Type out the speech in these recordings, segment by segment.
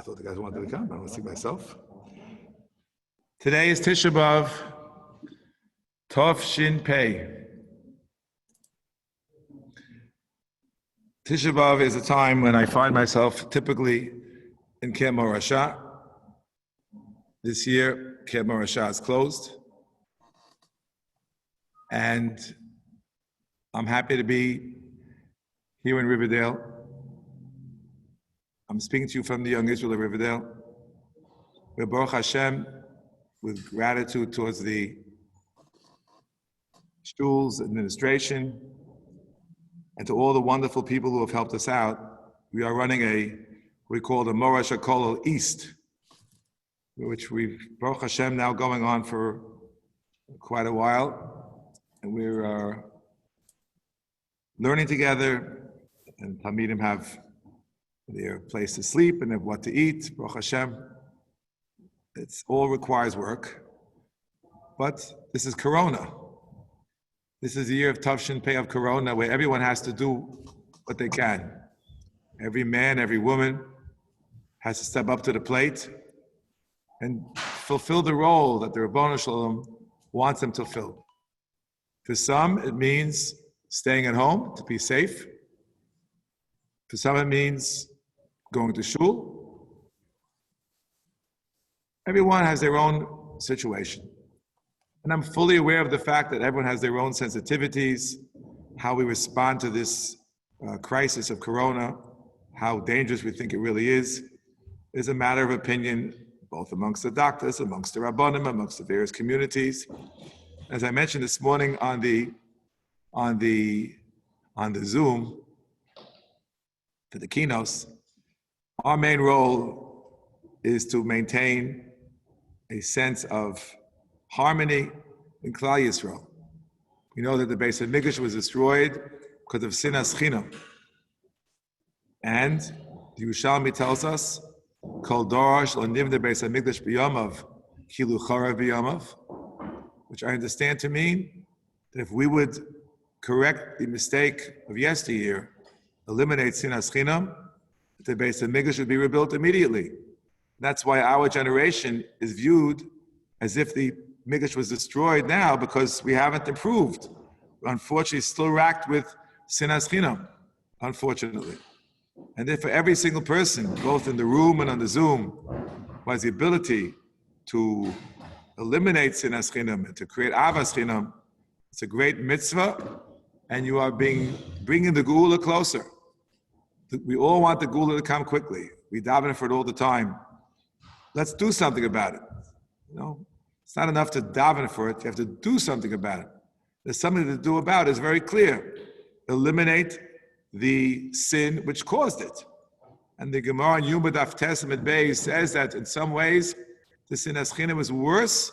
thought the guys wanted to come. I don't see myself. Today is Tisha B'Av, Tov Shin Pei. Tisha B'Av is a time when I find myself typically in Kiryat Morasha. This year, Kiryat Morasha is closed. And I'm happy to be here in Riverdale. I'm speaking to you from the Young Israel of Riverdale. We're Baruch Hashem, with gratitude towards the Shul's administration and to all the wonderful people who have helped us out. We are running we call the Morash HaKolel East, which we've, Baruch Hashem, now going on for quite a while. And we're learning together, and Talmidim have their place to sleep and have what to eat. Baruch Hashem, it all requires work. But this is Corona. This is the year of Tavshin Pei of Corona, where everyone has to do what they can. Every man, every woman has to step up to the plate and fulfill the role that the Ribono Shalom wants them to fill. For some, it means staying at home to be safe. For some, it means going to shul. Everyone has their own situation. And I'm fully aware of the fact that everyone has their own sensitivities, how we respond to this crisis of Corona, how dangerous we think it really is a matter of opinion, both amongst the doctors, amongst the Rabbanim, amongst the various communities. As I mentioned this morning on the Zoom for the keynotes, our main role is to maintain a sense of harmony in Klal Yisrael. We know that the Beis HaMikdash was destroyed because of sinas chinam. And the Yerushalmi tells us, Kol darash lo nivneh Beis HaMikdash b'yamav, kilu charav b'yamav, which I understand to mean that if we would correct the mistake of yesteryear, eliminate sinas chinam, the Beis HaMikdash would be rebuilt immediately. That's why our generation is viewed as if the Mikdash was destroyed now, because we haven't improved. We're unfortunately still racked with sinas chinam, unfortunately. And therefore, every single person, both in the room and on the Zoom, who has the ability to eliminate sinas chinam and to create avas chinam, it's a great mitzvah, and you are bringing the Geula closer. We all want the Geula to come quickly. We daven for it all the time. Let's do something about it. It's not enough to daven for it. You have to do something about it. There's something to do about it. It's very clear. Eliminate the sin which caused it. And the Gemara in Yuma Daf Testament Bay says that in some ways, the sinas chinam was worse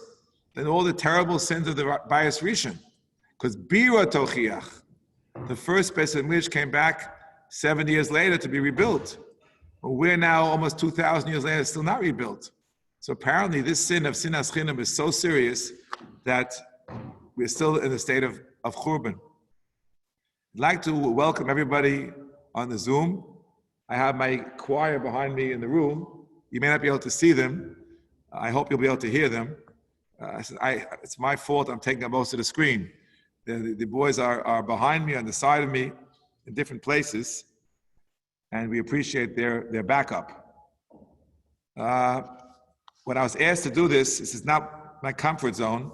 than all the terrible sins of the Bayis Rishon. Because Bira Tochiach, the first Beis HaMikdash, came back 7 years later to be rebuilt. But we're now almost 2,000 years later, still not rebuilt. So apparently this sin of sinas chinam is so serious that we're still in a state of churban. I'd like to welcome everybody on the Zoom. I have my choir behind me in the room. You may not be able to see them. I hope you'll be able to hear them. It's my fault. I'm taking up most of the screen. The boys are behind me, on the side of me, in different places, and we appreciate their backup. When I was asked to do this is not my comfort zone.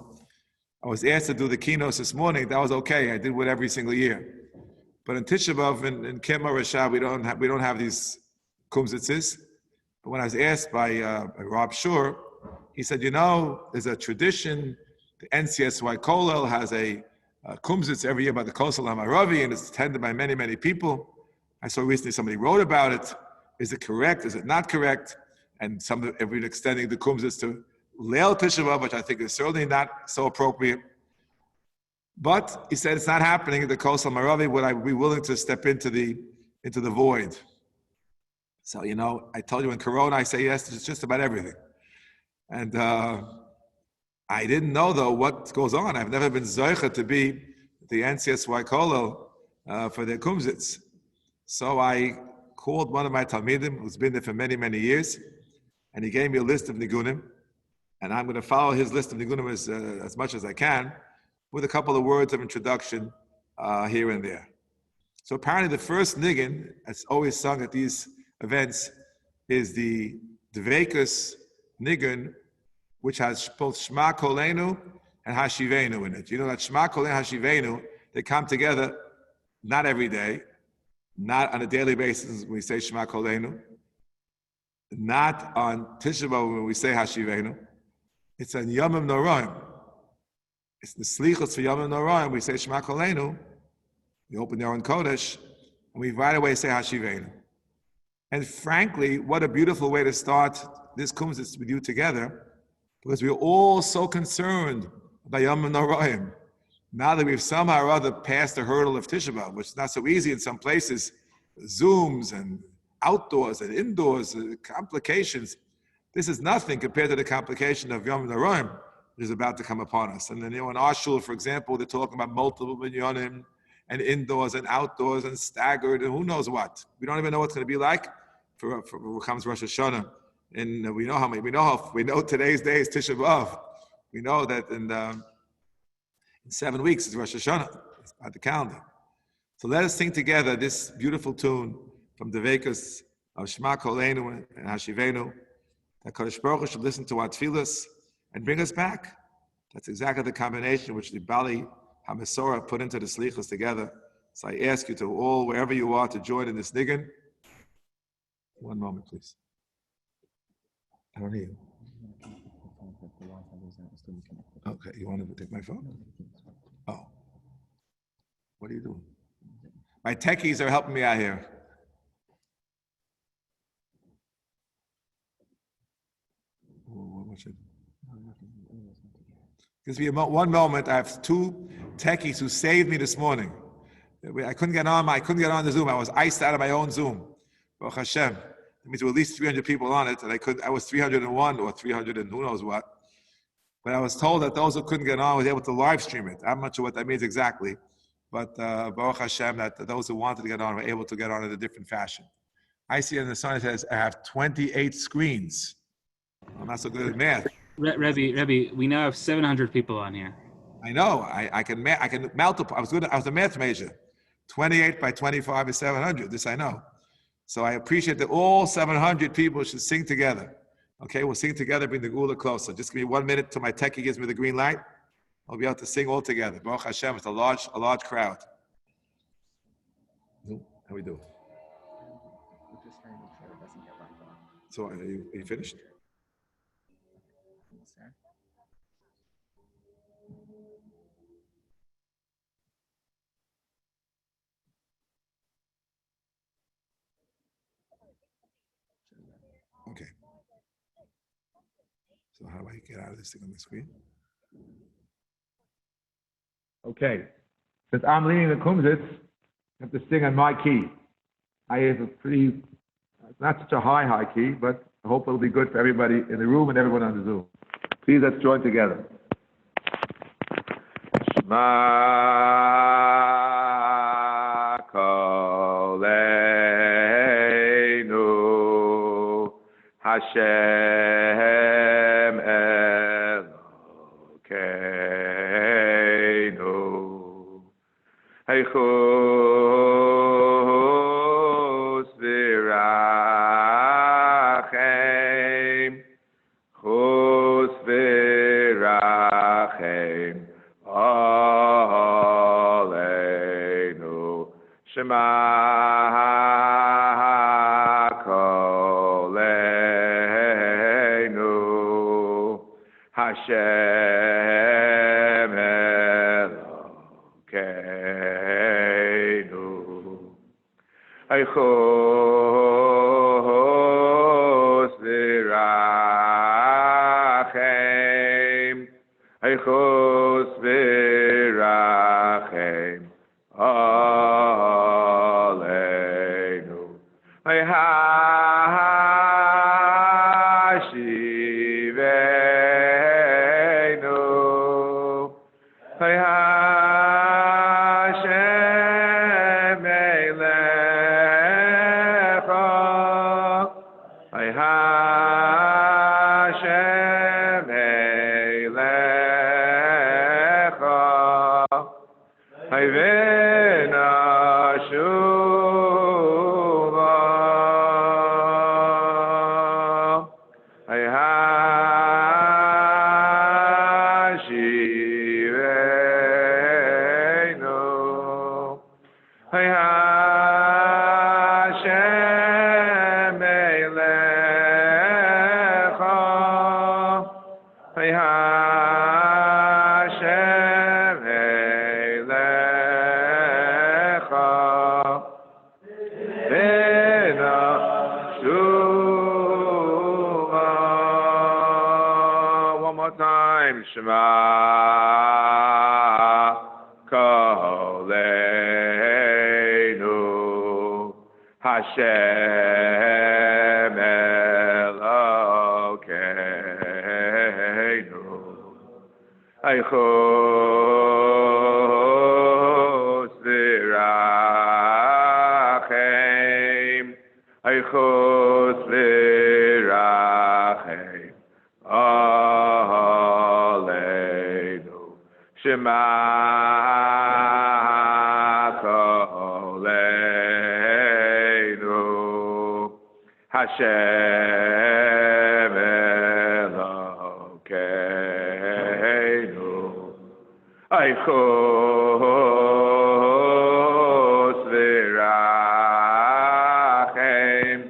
I was asked to do the keynotes this morning. That was okay. I did it every single year. But in Tisha B'Av and Kiryat Morasha, we don't have these Kumzits. But when I was asked by Rob Shur, he said, there's a tradition. The NCSY Kolel has a Kumzits every year by the Kosel HaMaravi, and it's attended by many, many people. I saw recently somebody wrote about it. Is it correct? Is it not correct? And everyone extending the Kumzits to Leil Tisha B'Av, which I think is certainly not so appropriate. But he said it's not happening. The Kosel HaMaravi, would I be willing to step into the void? So, I told you in Corona, I say yes to just about everything. And I didn't know, though, what goes on. I've never been zoicha to be the NCSY Kolel for their Kumzits. So I called one of my Talmidim, who's been there for many, many years, and he gave me a list of nigunim, and I'm going to follow his list of nigunim as much as I can, with a couple of words of introduction here and there. So apparently the first nigun, that's always sung at these events, is the Dveikus nigun, which has both Shema Kolenu and Hashivenu in it. You know that Shema Kolenu and Hashivenu, they come together not every day, not on a daily basis when we say Shema Kolenu, not on Tisha B'Av when we say Hashivenu. It's on Yomim Noraim. It's the Slichos for Yomim Noraim. We say Shema Kolenu, we open the Aron Kodesh, and we right away say Hashivenu. And frankly, what a beautiful way to start this Kumzits with you together, because we're all so concerned about Yomim Noraim. Now that we've somehow or other passed the hurdle of Tisha B'Av, which is not so easy in some places, Zooms and outdoors and indoors, complications, this is nothing compared to the complication of Yom Noraim, which is about to come upon us. And then, in our shul, for example, they're talking about multiple minyanim and indoors and outdoors and staggered and who knows what. We don't even know what's going to be like for what comes Rosh Hashanah. And we know today's day is Tisha B'Av. We know that in 7 weeks is Rosh Hashanah. It's by the calendar. So let us sing together this beautiful tune from the Dveikus of Shema Kolenu and Hashivenu. That Kadosh Baruch Hu should listen to our tefillas and bring us back. That's exactly the combination which the Bali HaMesorah put into the Slichos together. So I ask you to all, wherever you are, to join in this nigun. One moment, please. I don't hear you. Okay, you want to take my phone? Oh. What are you doing? My techies are helping me out here. Gives me one moment. I have two techies who saved me this morning. I couldn't get on the Zoom. I was iced out of my own Zoom. Baruch Hashem. That means there were at least 300 people on it, and I was 301 or 300 and who knows what. But I was told that those who couldn't get on was able to live stream it. I'm not sure what that means exactly, but Baruch Hashem, that those who wanted to get on were able to get on in a different fashion. I see in the sign it says I have 28 screens. I'm not so good at math. Rebbe, we now have 700 people on here. I know. I can multiply. I was a math major. 28 by 25 is 700. This I know. So I appreciate that all 700 people should sing together. Okay, we'll sing together, bring the Gula closer. Just give me 1 minute till my techie gives me the green light. I'll be able to sing all together. Baruch Hashem, it's a large crowd. How we do? So are you finished? Okay. So how do I get out of this thing on the screen? Okay. Since I'm leading the Kumzits, I have to sing on my key. I have it's not such a high key, but I hope it'll be good for everybody in the room and everyone on the Zoom. Please, let's join together. Shema Kolenu Hashem Elokeinu Heichus v'rachem Chus v'rachem Aleinu Shema Kolenu Hashem Elokeinu Eichos v'rachem Eichos v'rachem Aleinu Hashivenu Hashem Eilecha Hashem Eilecha Hayvena Shuva Hayhashivenu Hayhashem Eilecha Hayhashem Eilecha Vena Shuva. One more time. Shema Koleinu Hashem Elokeinu Eichus V'Rachem Eichus V'Rachem Aleinu Shema Koleinu Hashem Elokeinu Eichus V'Rachem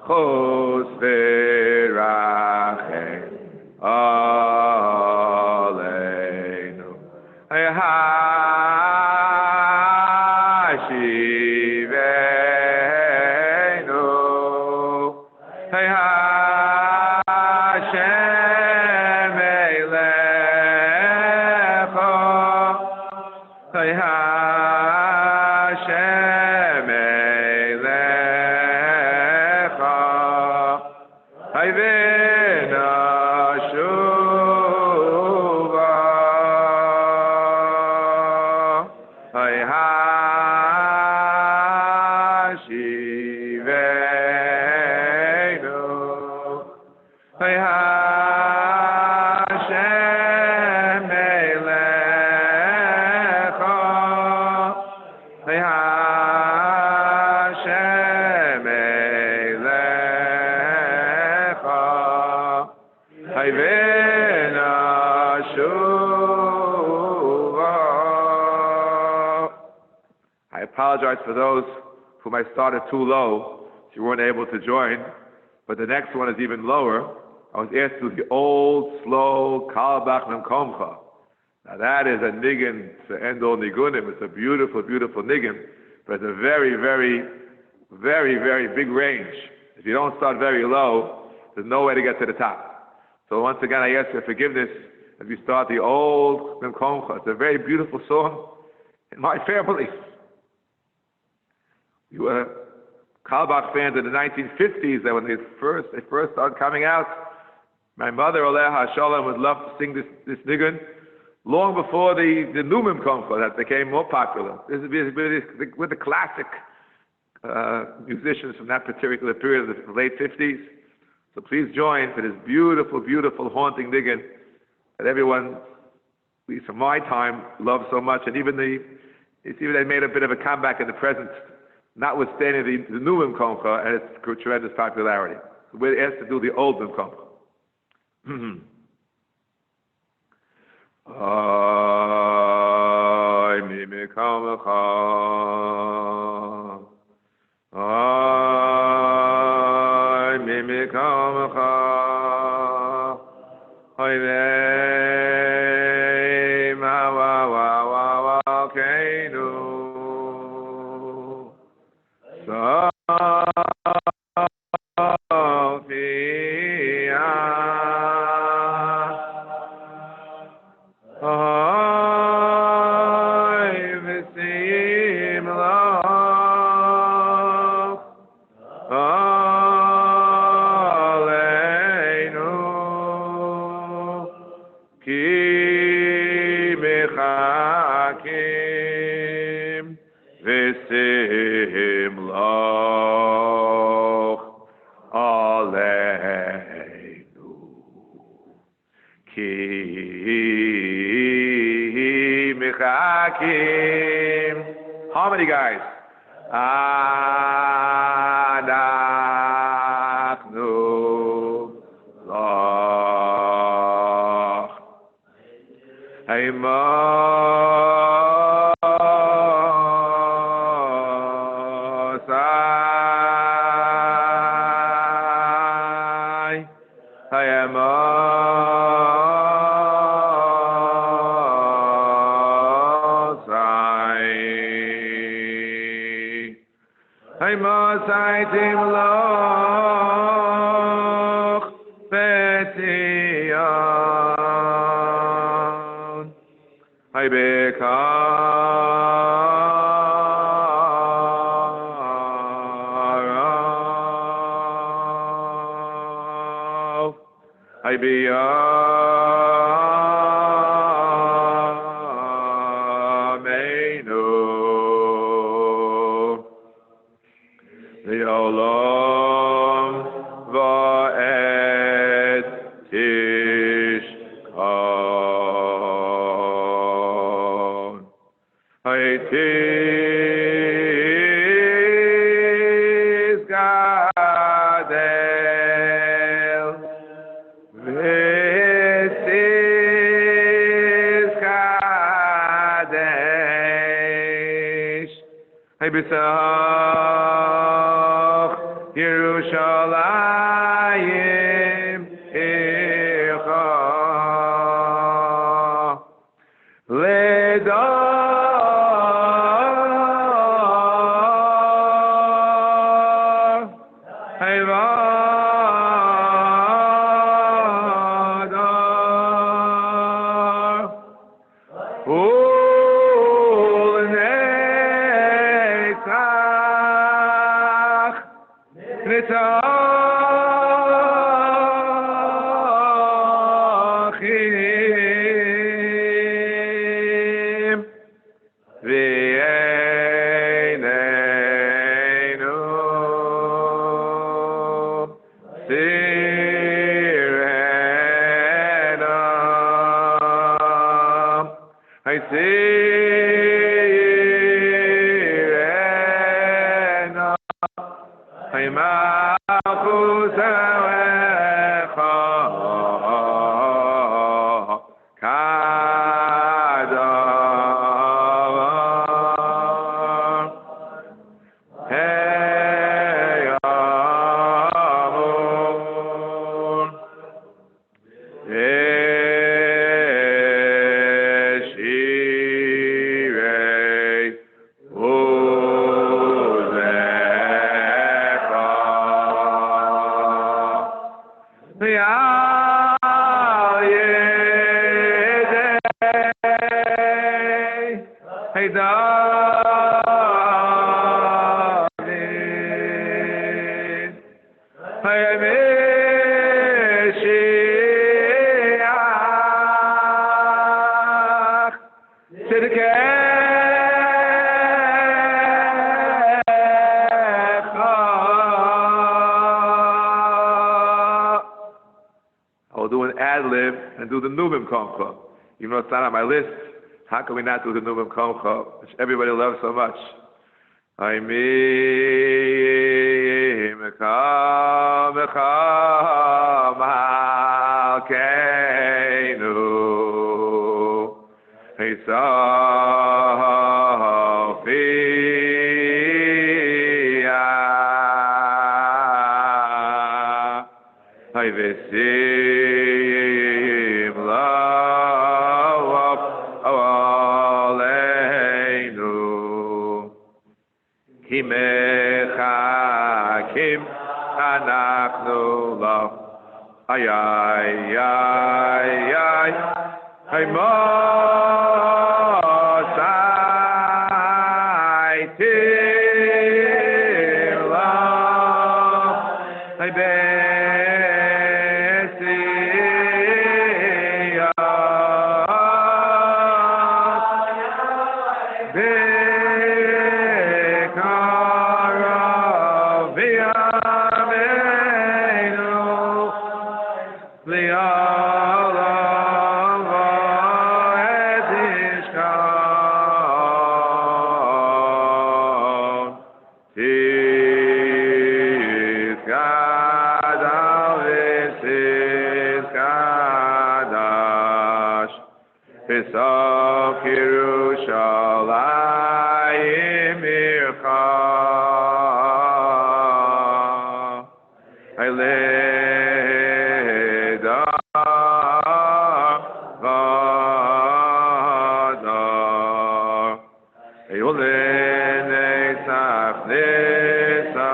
Chus V'Rachem Aleinu Hayhashivenu Hayhashem Eilecha Hayhashem Eilecha Hayvena Shuva Hayhashivenu Hayhashem Eilecha Hayhashem Eilecha Hayvena Shuva. I apologize for those whom I started too low, so you weren't able to join, but the next one is even lower. I was asked to do the old, slow, Kalbach Memkomcha. Now that is a niggin to end all nigunim. It's a beautiful, beautiful niggin, but it's a very, very, very, very big range. If you don't start very low, there's no way to get to the top. So once again, I ask for forgiveness if you start the old Memkomcha. It's a very beautiful song in my family. We were Kalbach fans in the 1950s, that when they first started coming out, my mother, Aleha Shalom, would love to sing this nigun long before the Numim Komcha that became more popular. This is with the classic musicians from that particular period of the late 50s. So please join for this beautiful, beautiful, haunting nigun that everyone, at least from my time, loves so much. And even they made a bit of a comeback in the present, notwithstanding the Numim Komcha and its tremendous popularity. So we're asked to do the old Numim Komcha. Ay mi mekamecha, ay mi mekamecha, ay vei ma wa wa wa wa keinu, Simloch Aleinu. Ki mechakim. Harmony, guys. Anachnu lach. Haimosai. Haimosai timloch petiyon. Haibekarav. Haibiyameinu. Le'olam va'ed tishkon. Haitis gadel. V'tis kadesh. Haibisach Yerushalayim Ircha Ledar Haivadar Ulenetzach Nitachim V'yeneinu Sirena Sirena Malchus Elecha Kadavar Heyamur Yeshirei Hey, David, hey, Mashiach, Tzidkecha. I'll do an ad lib and do the Nubim Komcha. Even though it's not on my list, how can we not do the Nubim Komcha, which everybody loves so much? I mean, Hay vesim la'av aleinu ki mechakim anachnu lav ay ay ay ay hay mosai tim lav hay Liala Besok Yerushalayim Ircha Haledar Vadar Eyolei Netzach Netzachim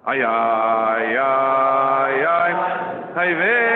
Ay ay ay ay Hayvei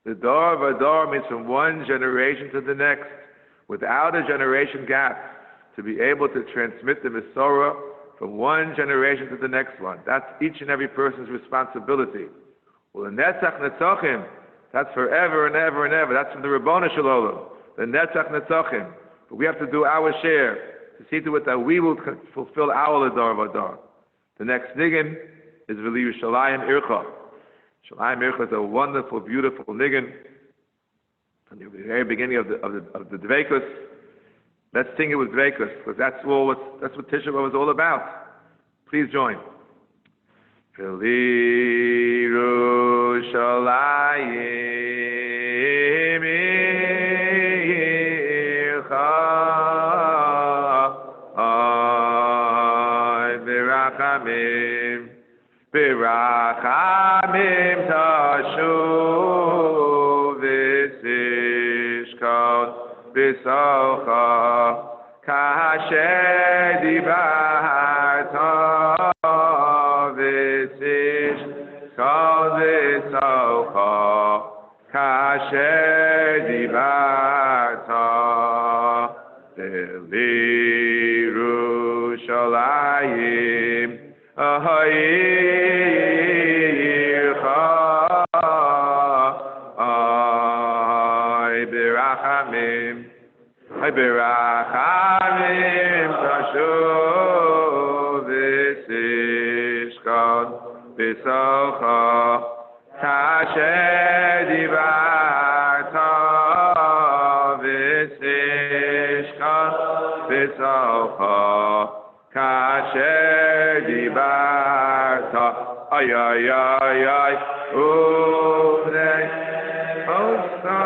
The Dor Vador means from one generation to the next, without a generation gap, to be able to transmit the Masorah from one generation to the next one. That's each and every person's responsibility. Well, the Netzach Netzachim, that's forever and ever and ever. That's from the Rabbanu Shalom, the Netzach Netzachim. But we have to do our share to see to it that we will fulfill our Dor Vador. The next niggin is V'li Yerushalayim Ircha. Shalayim Ircha is a wonderful, beautiful niggin. From the very beginning of the Dveikus. Let's sing it with Dveikus, because that's what Tisha B'Av is all about. Please join. V'li Yerushalayim Ircha B'rachamim B'rachamim tashuv v'sishkon b'socha kasher dibarta v'sishkon b'socha kasher dibarta V'li Yerushalayim Berachamim tashuv v'sishkon b'socha kasher dibarta v'sishkon b'socha kasher dibarta ay ay ay ay uvnei osa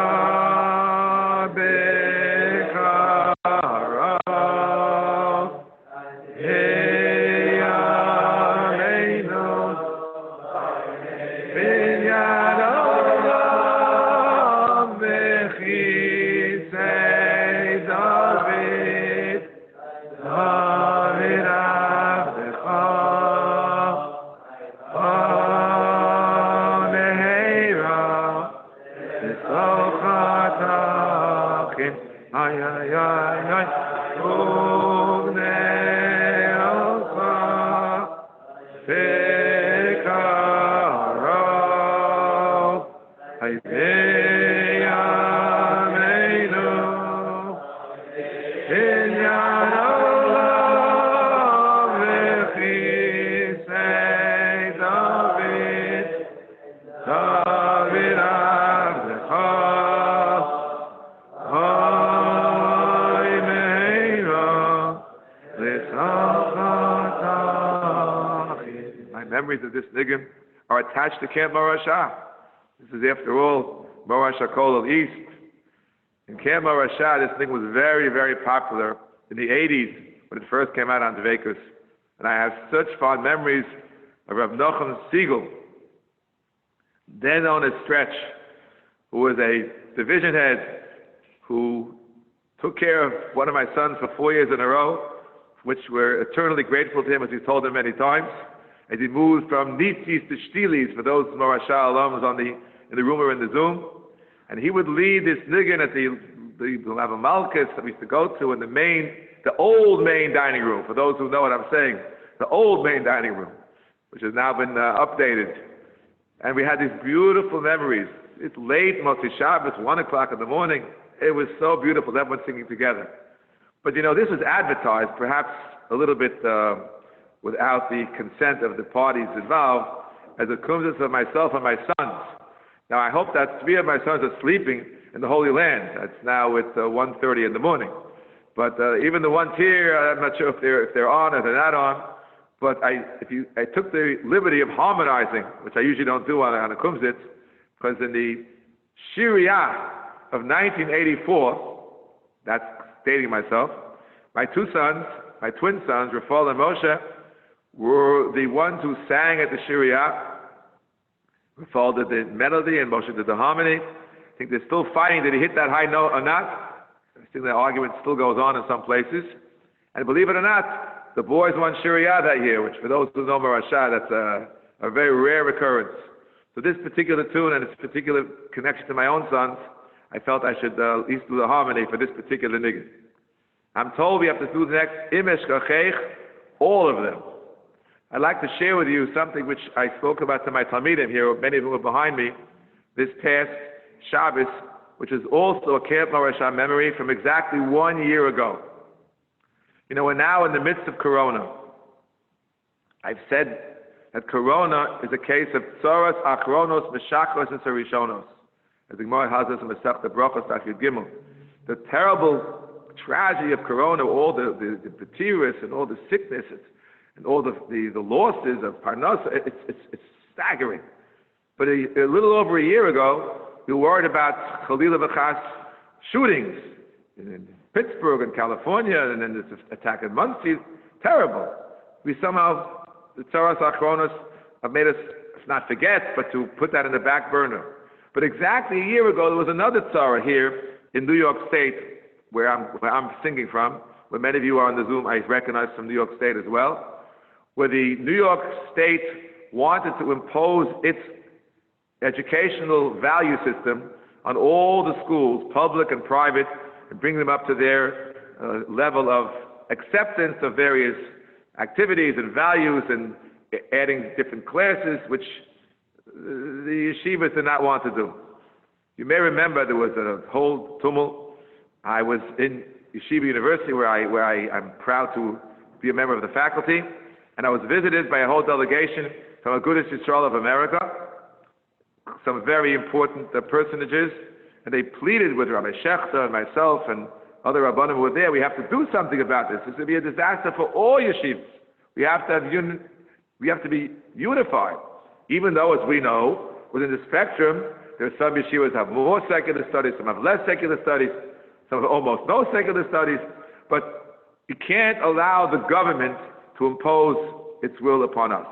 Of this niggin are attached to Camp Marasha. This is, after all, Marasha Kol East. In Camp Marasha, this thing was very, very popular in the 80s when it first came out on Dveikus. And I have such fond memories of Rav Nochem Siegel, then known as Stretch, who was a division head who took care of one of my sons for 4 years in a row, which we're eternally grateful to him, as we told him many times. As he moved from Nitzis to Shtilis, for those Morasha alums in the room or in the Zoom, and he would lead this niggin at the Lava Malkus that we used to go to in the old main dining room, for those who know what I'm saying, the old main dining room, which has now been updated. And we had these beautiful memories. It's late, Motzi Shabbos, 1 o'clock in the morning. It was so beautiful, everyone singing together. But this was advertised, perhaps a little bit without the consent of the parties involved, as a kumzits of myself and my sons. Now I hope that 3 of my sons are sleeping in the Holy Land. That's now at 1:30 in the morning. But even the ones here, I'm not sure if they're on or they're not on. But I took the liberty of harmonizing, which I usually don't do on a kumzits, because in the Shiriyah of 1984, that's dating myself, my 2 sons, my twin sons, Rafal and Moshe, were the ones who sang at the Shiriyah. Rafal did the melody and Moshe did the harmony. I think they're still fighting. Did he hit that high note or not? I think the argument still goes on in some places. And believe it or not, the boys won Shiriyah that year, which for those who know Marasha, that's a very rare occurrence. So this particular tune and its particular connection to my own sons, I felt I should at least do the harmony for this particular niggin. I'm told we have to do the next Imesh Kachech, all of them. I'd like to share with you something which I spoke about to my Talmidim here, many of them were behind me, this past Shabbos, which is also a Camp Marasha memory from exactly 1 year ago. We're now in the midst of Corona. I've said that Corona is a case of Tzoras Achronos Meshachros and Sarishonos. As the Gemara has this in Masechta Brachos Daf Yud Gimel. The terrible tragedy of Corona, all the virus and all the sickness and all the losses of Parnasa, it's staggering. But a little over a year ago, we were worried about Chalila V'chas shootings in Pittsburgh and California, and then this attack in Muncie. Terrible. We somehow, the Tzoras Achronos, have made us, if not forget, but to put that in the back burner. But exactly a year ago, there was another tzara here in New York State, where I'm singing from, where many of you are on the Zoom, I recognize from New York State as well, where the New York State wanted to impose its educational value system on all the schools, public and private, and bring them up to their level of acceptance of various activities and values and adding different classes, which the yeshivas did not want to do. You may remember there was a whole tumult. I was in Yeshiva University, where I'm proud to be a member of the faculty, and I was visited by a whole delegation from Agudas Yisrael of America, some very important personages, and they pleaded with Rabbi Shechter and myself and other Rabbanim who were there. We have to do something about this. This will be a disaster for all yeshivas. We have to be unified. Even though, as we know, within the spectrum, there are some yeshivas that have more secular studies, some have less secular studies, some have almost no secular studies, but you can't allow the government to impose its will upon us.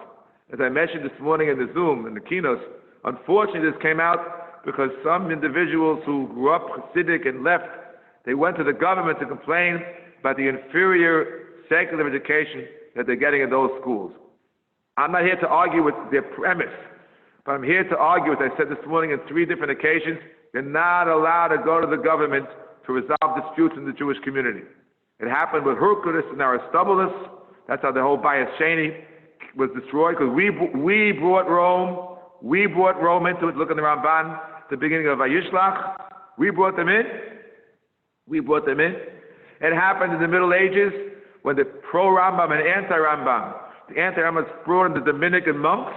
As I mentioned this morning in the Zoom, in the keynotes, unfortunately this came out because some individuals who grew up Hasidic and left, they went to the government to complain about the inferior secular education that they're getting in those schools. I'm not here to argue with their premise, but I'm here to argue, as I said this morning on 3 different occasions, you're not allowed to go to the government to resolve disputes in the Jewish community. It happened with Hercules and Aristobulus. That's how the whole Bayis Sheni was destroyed, because we brought Rome into it. Look at the Ramban, the beginning of Vayishlach. We brought them in. It happened in the Middle Ages when the pro-Rambam and anti-Rambam, the anti-Rambam brought in the Dominican monks.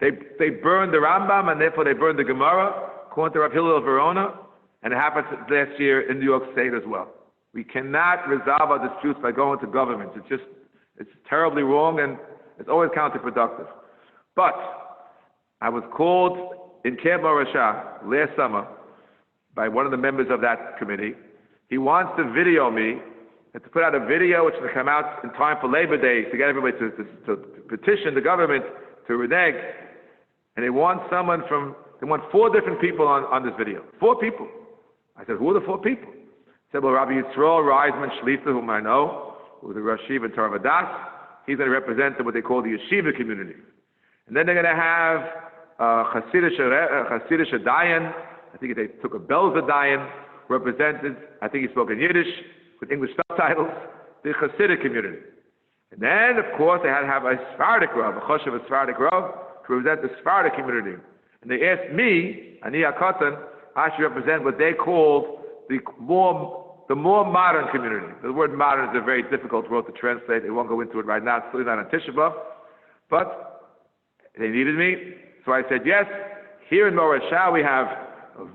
They burned the Rambam, and therefore they burned the Gemara, according to Rav Hillel of Verona, and it happened last year in New York State as well. We cannot resolve our disputes by going to government. It's terribly wrong, and it's always counterproductive. But I was called in Camp Marasha last summer by one of the members of that committee. He wants to video me and to put out a video which will come out in time for Labor Day to get everybody to petition the government to renege. And they want 4 different people on this video. 4 people. I said, who are the 4 people? said, well, Rabbi Yisrael Reisman Shlita, whom I know, who's a Rosh Yeshiva in Tarvadas, he's going to represent what they call the yeshiva community. And then they're going to have Hasidish Dayan, I think they took a Belzer Dayan, represented, I think he spoke in Yiddish, with English subtitles, the Hasidic community. And then, of course, they had to have a Sephardic Rav, a Choshev, a Sephardic Rav, to represent the Sephardic community. And they asked me, Ani HaKatan, I should represent what they called the more modern community. The word modern is a very difficult word to translate. They won't go into it right now. It's really not on Tisha B'Av. But they needed me. So I said, yes, here in Morashah we have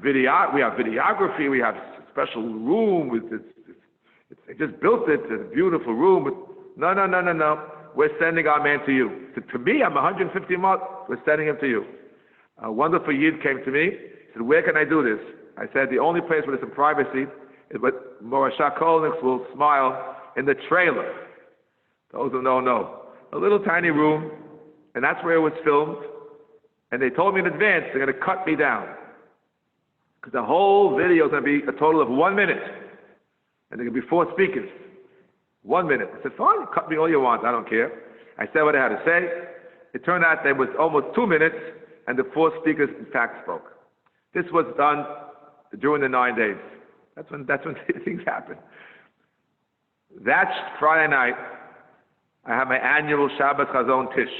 videography, we have a special room. They just built it. It's a beautiful room. No. We're sending our man to you. To me, I'm 150 miles. We're sending him to you. A wonderful Yid came to me. He said, where can I do this? I said, the only place where there's some privacy is what Morashah Kolniks will smile in the trailer. Those who know. A little tiny room, and that's where it was filmed. And they told me in advance they're going to cut me down. Because the whole video is going to be a total of 1 minute. And there are going to be 4 speakers. 1 minute. I said, fine, cut me all you want, I don't care. I said what I had to say. It turned out there was almost 2 minutes, and the 4 speakers in fact spoke. This was done during the 9 days. That's when things happen. That Friday night, I have my annual Shabbat Chazon Tish.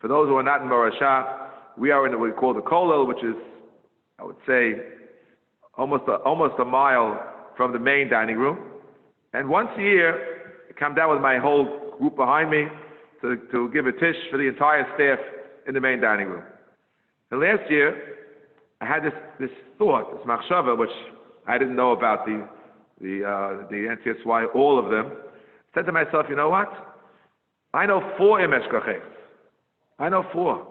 For those who are not in Morashah, we are in what we call the Kollel, which is, I would say, almost a mile from the main dining room. And once a year, I come down with my whole group behind me to give a tish for the entire staff in the main dining room. And last year, I had this thought, this machshava, which I didn't know about the NTSY, all of them. I said to myself, you know what? I know 4 Imesh Kachech. I know 4.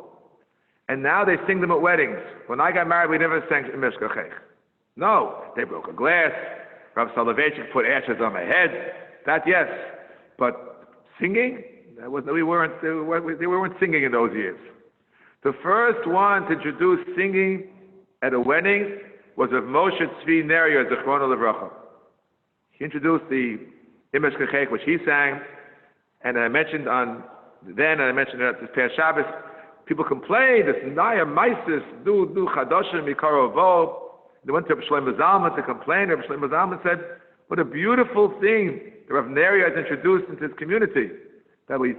And now they sing them at weddings. When I got married, we never sang Imesh Kachech. No, they broke a glass. Rav Soloveitchik put ashes on my head. That, yes. But singing? They weren't singing in those years. The first one to introduce singing at a wedding was of Moshe Tzvi Neria, Zichrono Livracha. He introduced the Imesh Kachech, which he sang, and I mentioned at this past Shabbos, people complained, this Naya Maisis, do Chadoshim, Mikaro Vo. They went to Rav Shlomo Zalman to complain. Rav Shlomo Zalman said, what a beautiful thing that Rav Neria has introduced into his community, that we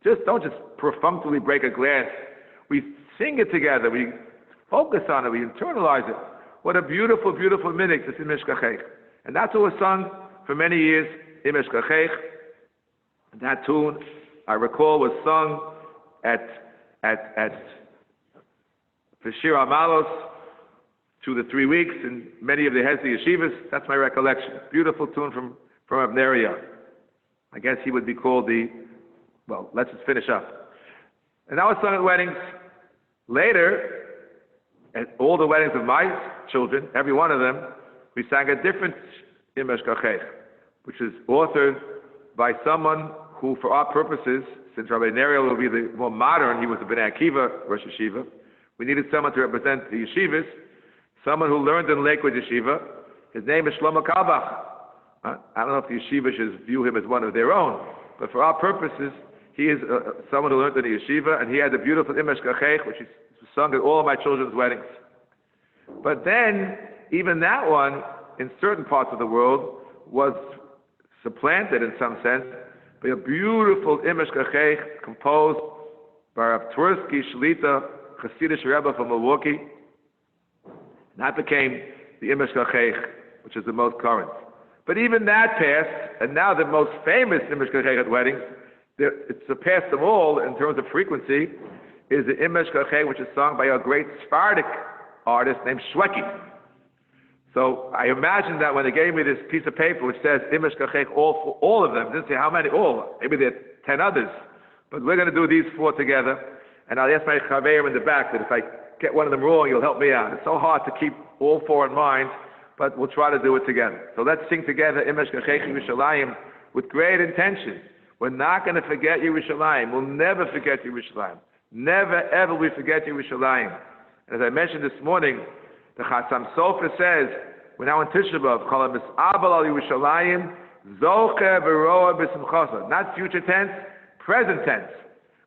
don't just perfunctorily break a glass. We sing it together. We focus on it. We internalize it. What a beautiful, beautiful minute, this Imesh Kachech. And that's what was sung for many years, Imesh Kachech. And that tune, I recall, was sung at for Shir Amalos through the 3 weeks in many of the Hezdi yeshivas. That's my recollection. Beautiful tune from Abneria. I guess he would be called let's just finish up. And that was sung at weddings. Later, at all the weddings of my children, every one of them, we sang a different Imesh Kachech, which is authored by someone who, for our purposes, since Rabbi Neriel will be the more modern, he was a Bnei Akiva Rosh Yeshiva, we needed someone to represent the yeshivas, someone who learned in Lakewood Yeshiva. His name is Shlomo Kalbach. I don't know if the yeshiva should view him as one of their own, but for our purposes, he is someone who learned in the yeshiva, and he had a beautiful Imesh Kachech, which is sung at all of my children's weddings. But then, even that one, in certain parts of the world, was supplanted in some sense by a beautiful Imesh Kachech composed by Rav Twersky Shlita, Hasidic Rebbe from Milwaukee. And that became the Imesh Kachech, which is the most current. But even that passed, and now the most famous Imesh Kachech at weddings, it surpassed them all in terms of frequency, is the Imesh Kachech, which is sung by a great Sephardic artist named Shweki. So I imagine that when they gave me this piece of paper which says Imesh Kachech, all of them, didn't say how many, all, maybe there are 10 others, but we're going to do these 4 together, and I'll ask my chaver in the back that if I get one of them wrong, you'll help me out. It's so hard to keep all 4 in mind, but we'll try to do it together. So let's sing together Imesh Kachech Yerushalayim with great intention. We're not going to forget Yerushalayim. We'll never forget Yerushalayim. Never, ever we forget Yerushalayim. And as I mentioned this morning, the Chassam Sofer says We're now in Tisha B'Av. Kol mis'abel al Yerushalayim zoche v'roa b'simchasa. Not future tense, present tense.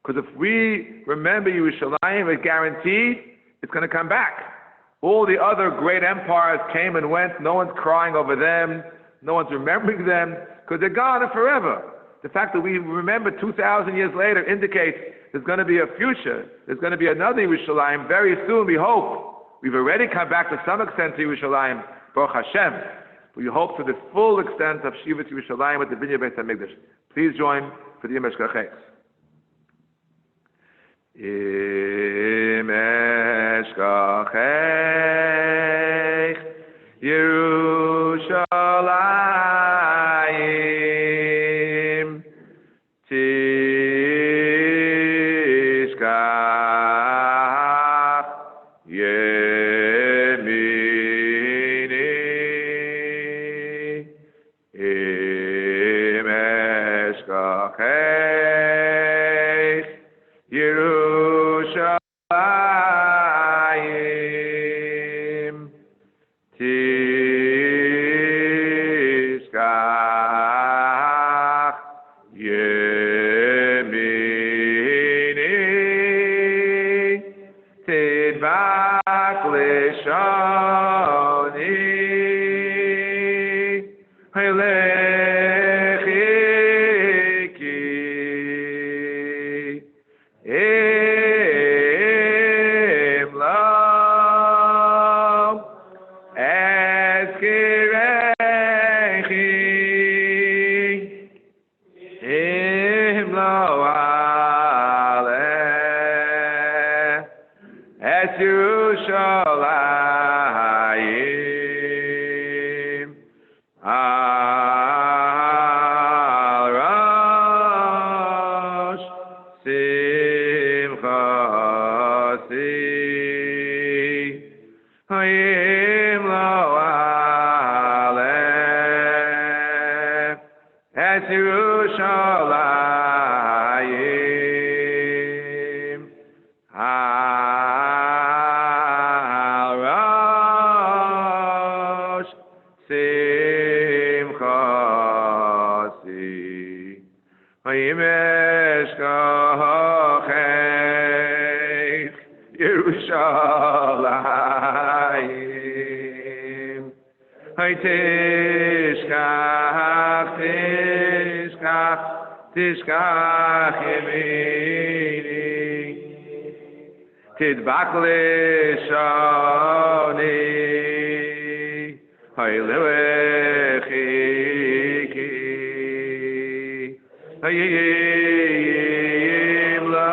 Because if we remember Yerushalayim, we're guaranteed it's going to come back. All the other great empires came and went. No one's crying over them. No one's remembering them because they're gone and forever. The fact that we remember 2,000 years later indicates there's going to be a future. There's going to be another Yerushalayim very soon, we hope. We've already come back to some extent to Yerushalayim, Baruch Hashem. We hope to the full extent of Shivat Yerushalayim with the Binyan Beis HaMikdash. Please join for the Yom HaShkachais. Im eshkachech Yerushalayim tishkach yemini im eshkachech Yerushalayim tishkach yemini tidbak leshoni halechiki Yerushalayim al rosh simchasi hayim lo aleh es Yerushalayim al rosh simchasi hayim eshkachech Yerushalayim hay tishkach tishkach tishkach yemini tidbak leshoni haylechiki hayim lo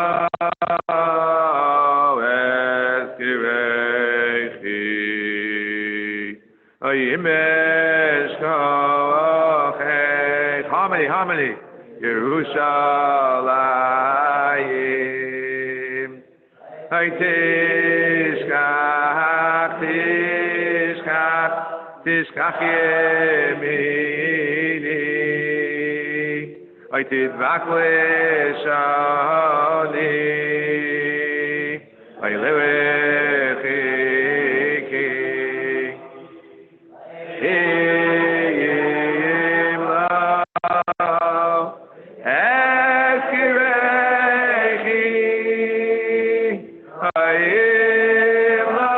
eskirechi hayim eshkachech harmony Yerushalayim hay tishkach tishkach tishkach yemini hay tidbak leshoni haylechiki hayim lo eskirechi hayim lo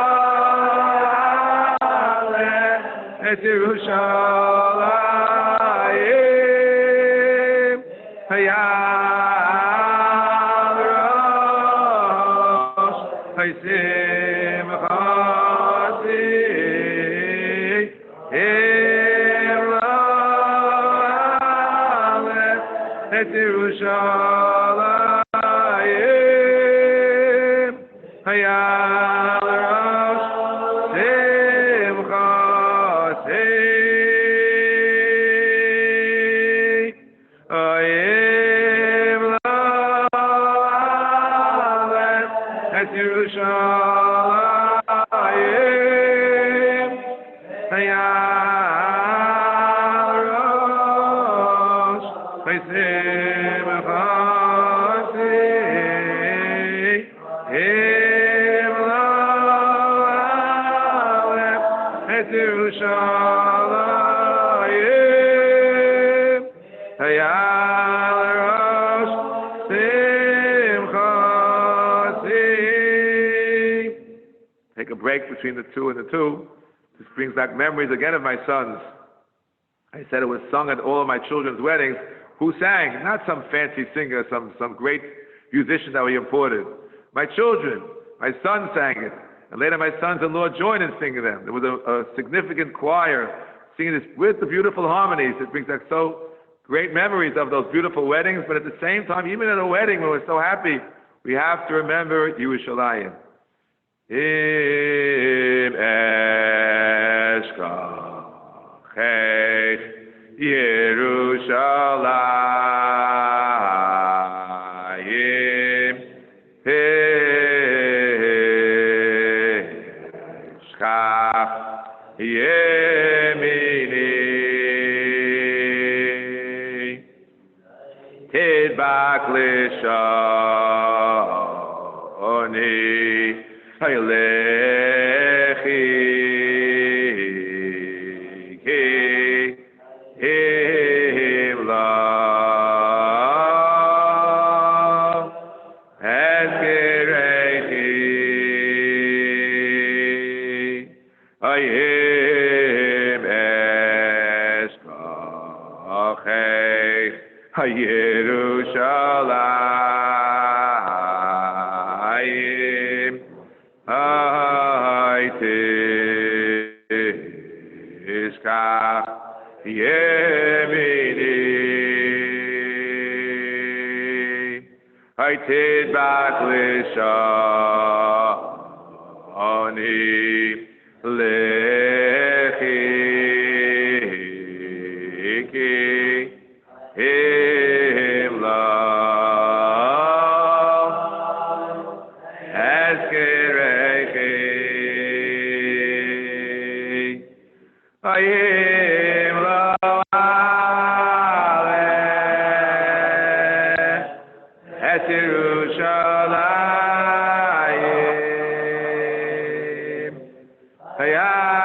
aleh es Yerushalayim hayal rosh haysim chasi hayim lo aleh es Yerushalayim hayal rosh simchasi hayim lo aleh es Yerushalayim hayal rosh haysim chasi hayim lo aleh es Yerushalayim, Hayal Rosh Simchasi. Take a break between the two and the two. This brings back memories again of my sons. I said it was sung at all of my children's weddings. Who sang? Not some fancy singer, some great musician that we imported. My children, my sons sang it. And later my sons-in-law joined in singing them. There was a significant choir singing this with the beautiful harmonies. It brings back so great memories of those beautiful weddings. But at the same time, even at a wedding when we're so happy, we have to remember Yerushalayim. Im eshkachech Yerushalayim eshkach yemini tidbak lishoni Haylechi ki himla eskerechi ayim eskachech Yerushalayim Tisha Yemini I did back Lishani Lechi Himla Ayim lo et Yerushalayim Hayarosh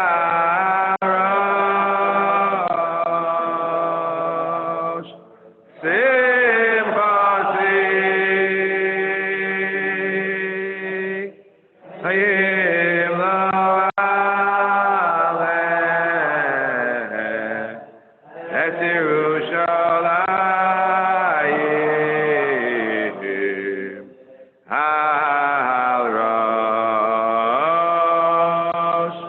Simchasi Ayim lo Yerushalayim al Rosh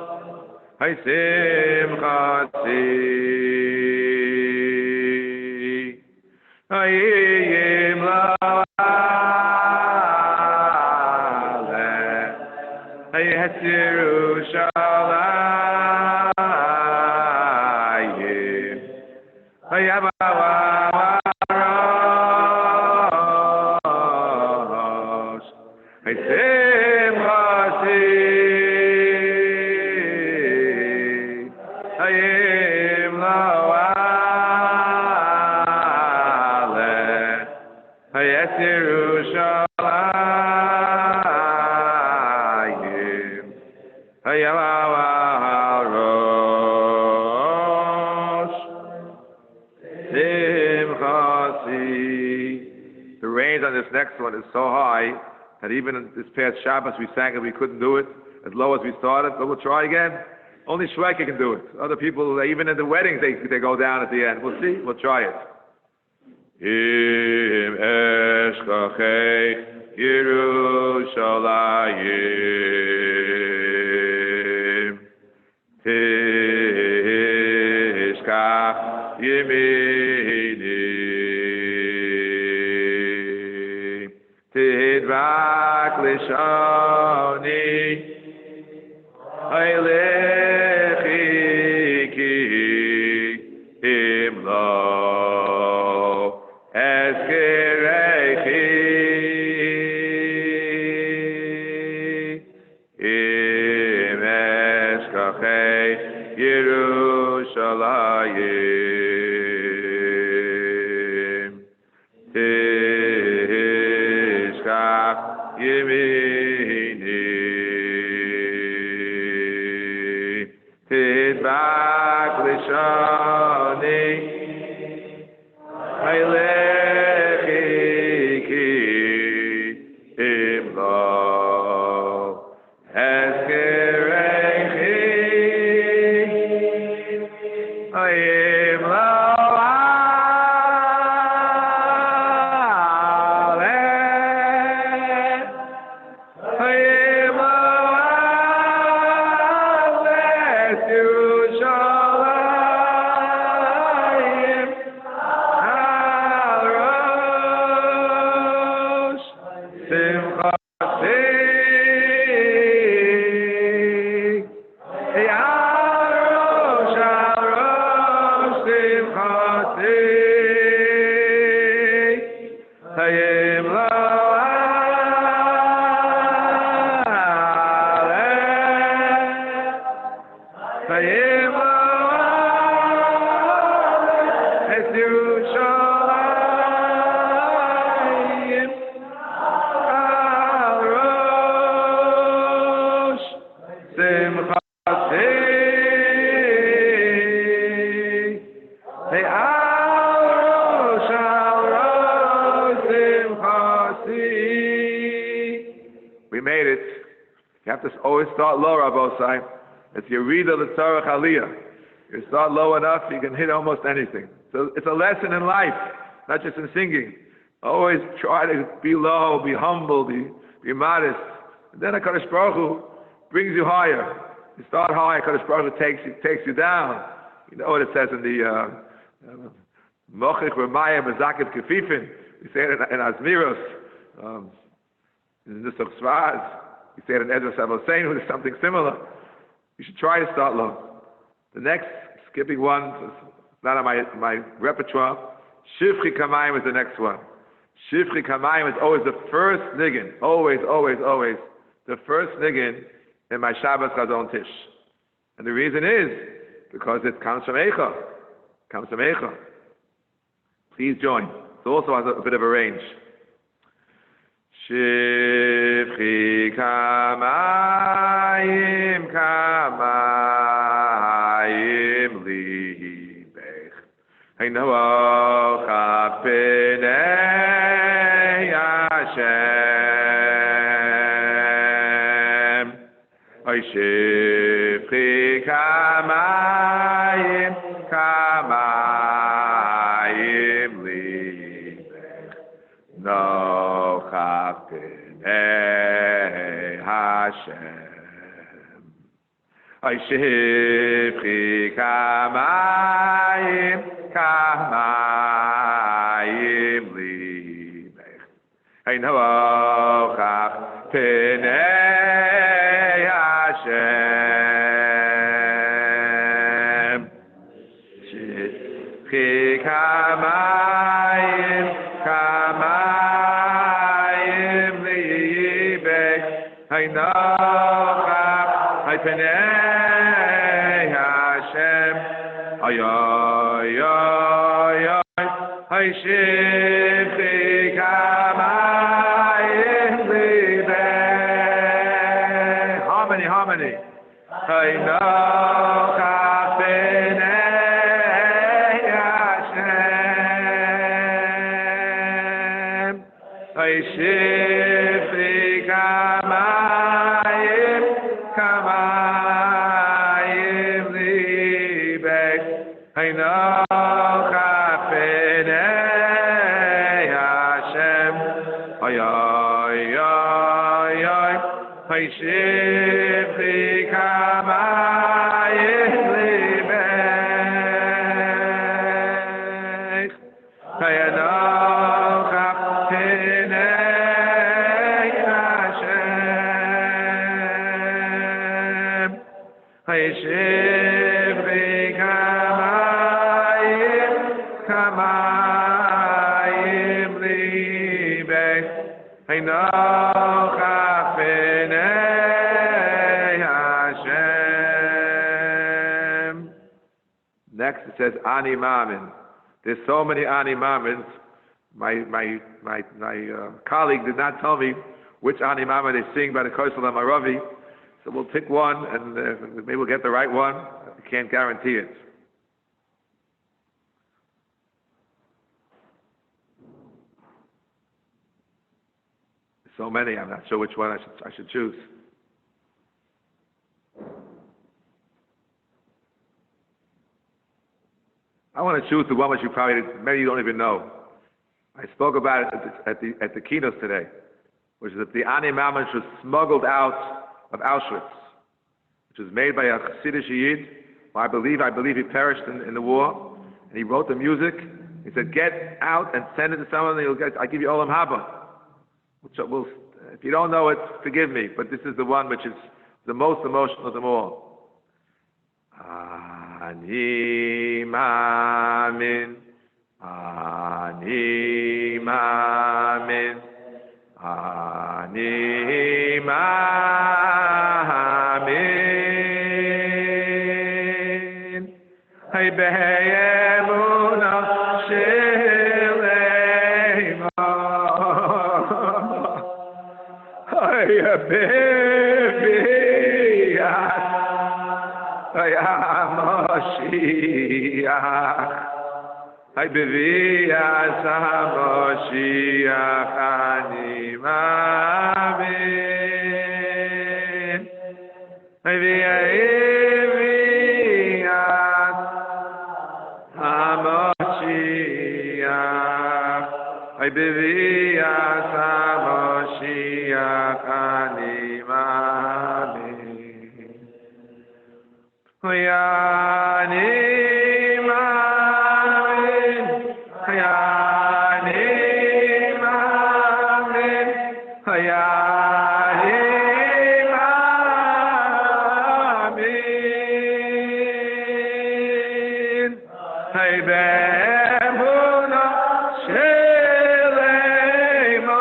Simchasi Ayim la'aleh Yerushalayim Ayam Rosh Simchasi Ayim la'aleh Yerushalayim Ayam Rosh Simchasi. The range on this next one is so high that even in this past Shabbos we sang it, we couldn't do it as low as we started, but we'll try again. Only Shreika can do it. Other people, even in the weddings, they go down at the end. We'll see. We'll try it. Im eshkachech Yerushalayim Tishkach Yemini Tidbak Lishoni Haylechi ki himlo eskerechi im eshkachech Yerushalayim Tishkach Yemini Tidbak רק לשוני הלכי כי אם לא אזכרכי אם לא We made it. You have to always start low, Rabbosai. It's your reader, the Tzarech Aliyah. You start low enough, you can hit almost anything. So it's a lesson in life, not just in singing. Always try to be low, be humble, be modest. And then HaKadosh Baruch Hu brings you higher. You start high, HaKadosh Baruch Hu takes you down. You know what it says in the Mochich Ramaya Mezakev Kefifin. We say it in Azmiros. In the Svaz. We say it in Ezra Savoseinu. There's something similar. You should try to start low. The next, skipping one, it's not on my repertoire. Shivchi Kamayim is the next one. Shivchi Kamayim is always the first niggin. Always, always, always. The first niggin in my Shabbos Chazon Tish. And the reason is because it comes from Eicha. Comes from Eicha. Please join. It also has a bit of a range. Shivchi Kamayim Kamayim Libech Hainocha Pnei Hashem Oy Shivchi Kamayim Kamayim Libech Nocha Pnei Hashem Oy Shivchi Kamayim Kamayim Libech Nocha Pnei Hashem Shivchi Kamayim Kamayim Libech Hainocha Pnei Hashem Oy oy oy oy Oy Shivchi Kamayim Libech Harmony Hainocha Pnei Hashem Oy Shivchi Kamayim Kamayim Libech Hainocha Pnei Hashem Oy oy oy oy Oy Shivchi Kamayim Libech Hainocha Pnei Hashem Oy Shivchi Kamayim Kamayim Libech Hainocha Pnei Hashem. Next it says Ani Mamin. There's so many Ani Mamins. My colleague did not tell me which Ani Mamin they sing by the Kosel Amaravi. So we'll pick one and maybe we'll get the right one. You can't guarantee it. There's so many, I'm not sure which one I should choose. I want to choose the one which many you don't even know. I spoke about it at the keynote today, which is that the Ani Mamash was smuggled out of Auschwitz, which was made by a Chassidish Yid. I believe he perished in the war, and he wrote the music. He said, "Get out and send it to someone, and I'll give you Olam Haba." If you don't know it, forgive me, but this is the one which is the most emotional of them all. Ani Mamin, Ani Mamin, Ani Mamin, Hey Behemuna Shelema, Hey Bebiat, Hey Mashiach, Hey Bebiat Mashiach, Ani Mamin, Hey Bebiat Mashiach, Hey Bebiat Mashiach, Ani Mamin. Ani Mamin, Ani Mamin, Ani Mamin, Hey Be'emuna Shelema,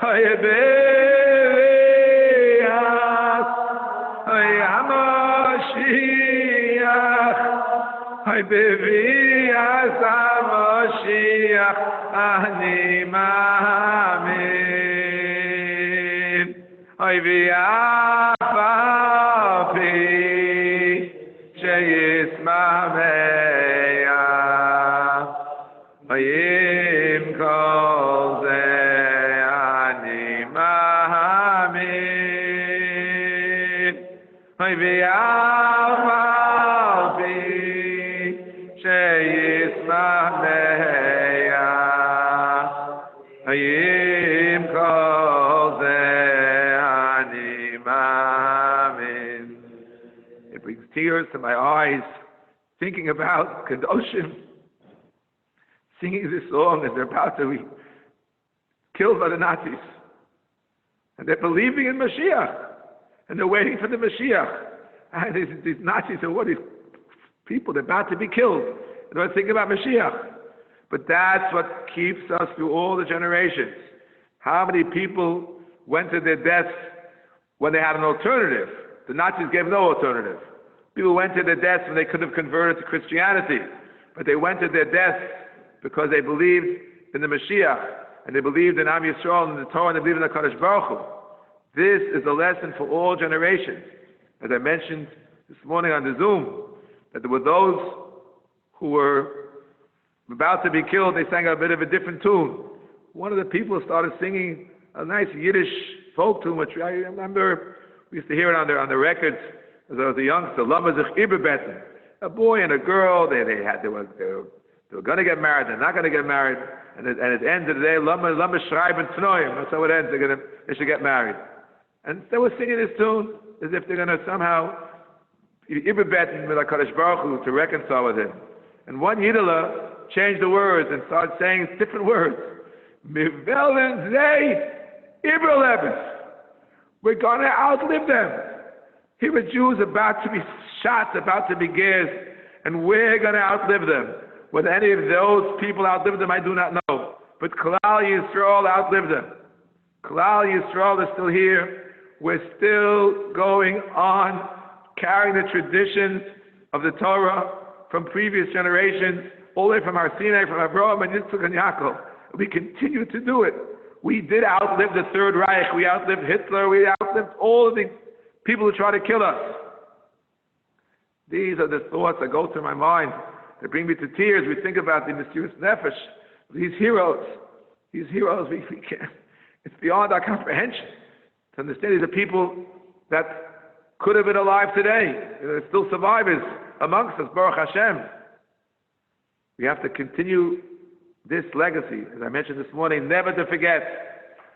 Hey Be'eat, Hey HaMashiach, Hey Be'eat HaMashiach, Ani Mamin, Hey V'yafapi, Sheyismameya, Hayim Kol Zeh, Ani Mamin, Hey V'yafapi, Sheyismameya, Hayim Kol Zeh, Ani Mamin. It brings tears to my eyes thinking about Kedoshim singing this song as they're about to be killed by the Nazis. And they're believing in Mashiach. And they're waiting for the Mashiach. And these Nazis are what? These people, they're about to be killed. And they're thinking about Mashiach. But that's what keeps us through all the generations. How many people went to their deaths when they had an alternative? The Nazis gave no alternative. People went to their deaths when they could have converted to Christianity. But they went to their deaths because they believed in the Mashiach. And they believed in Am Yisrael and the Torah, and they believed in the Kadosh Baruch Hu. This is a lesson for all generations. As I mentioned this morning on the Zoom, that there were those who were about to be killed. They sang a bit of a different tune. One of the people started singing a nice Yiddish folk tune, which I remember we used to hear it on the records as I was a youngster. Lama sich Iberbeten. A boy and a girl. They were going to get married. They're not going to get married. And at the end of the day, Lama schreiben Tnoim. That's how it ends. They should get married. And they were singing this tune as if they're going to somehow Iberbeten with HaKadosh Baruch Hu to reconcile with him. And one Yidela changed the words and started saying different words. Mivelen Zeh Iberlebes. We're going to outlive them. Here were Jews about to be shot, about to be gassed, and we're going to outlive them. Whether any of those people outlived them, I do not know. But Klal Yisrael outlived them. Klal Yisrael is still here. We're still going on, carrying the traditions of the Torah from previous generations, all the way from Har Sinai, from Abraham and Yitzchak and Yaakov. We continue to do it. We did outlive the Third Reich. We outlived Hitler. We outlived all of the people who try to kill us. These are the thoughts that go through my mind. They bring me to tears. We think about the mysterious nefesh. These heroes, we can't. It's beyond our comprehension to understand these are people that could have been alive today. There are still survivors amongst us, Baruch Hashem. We have to continue this legacy. As I mentioned this morning, never to forget.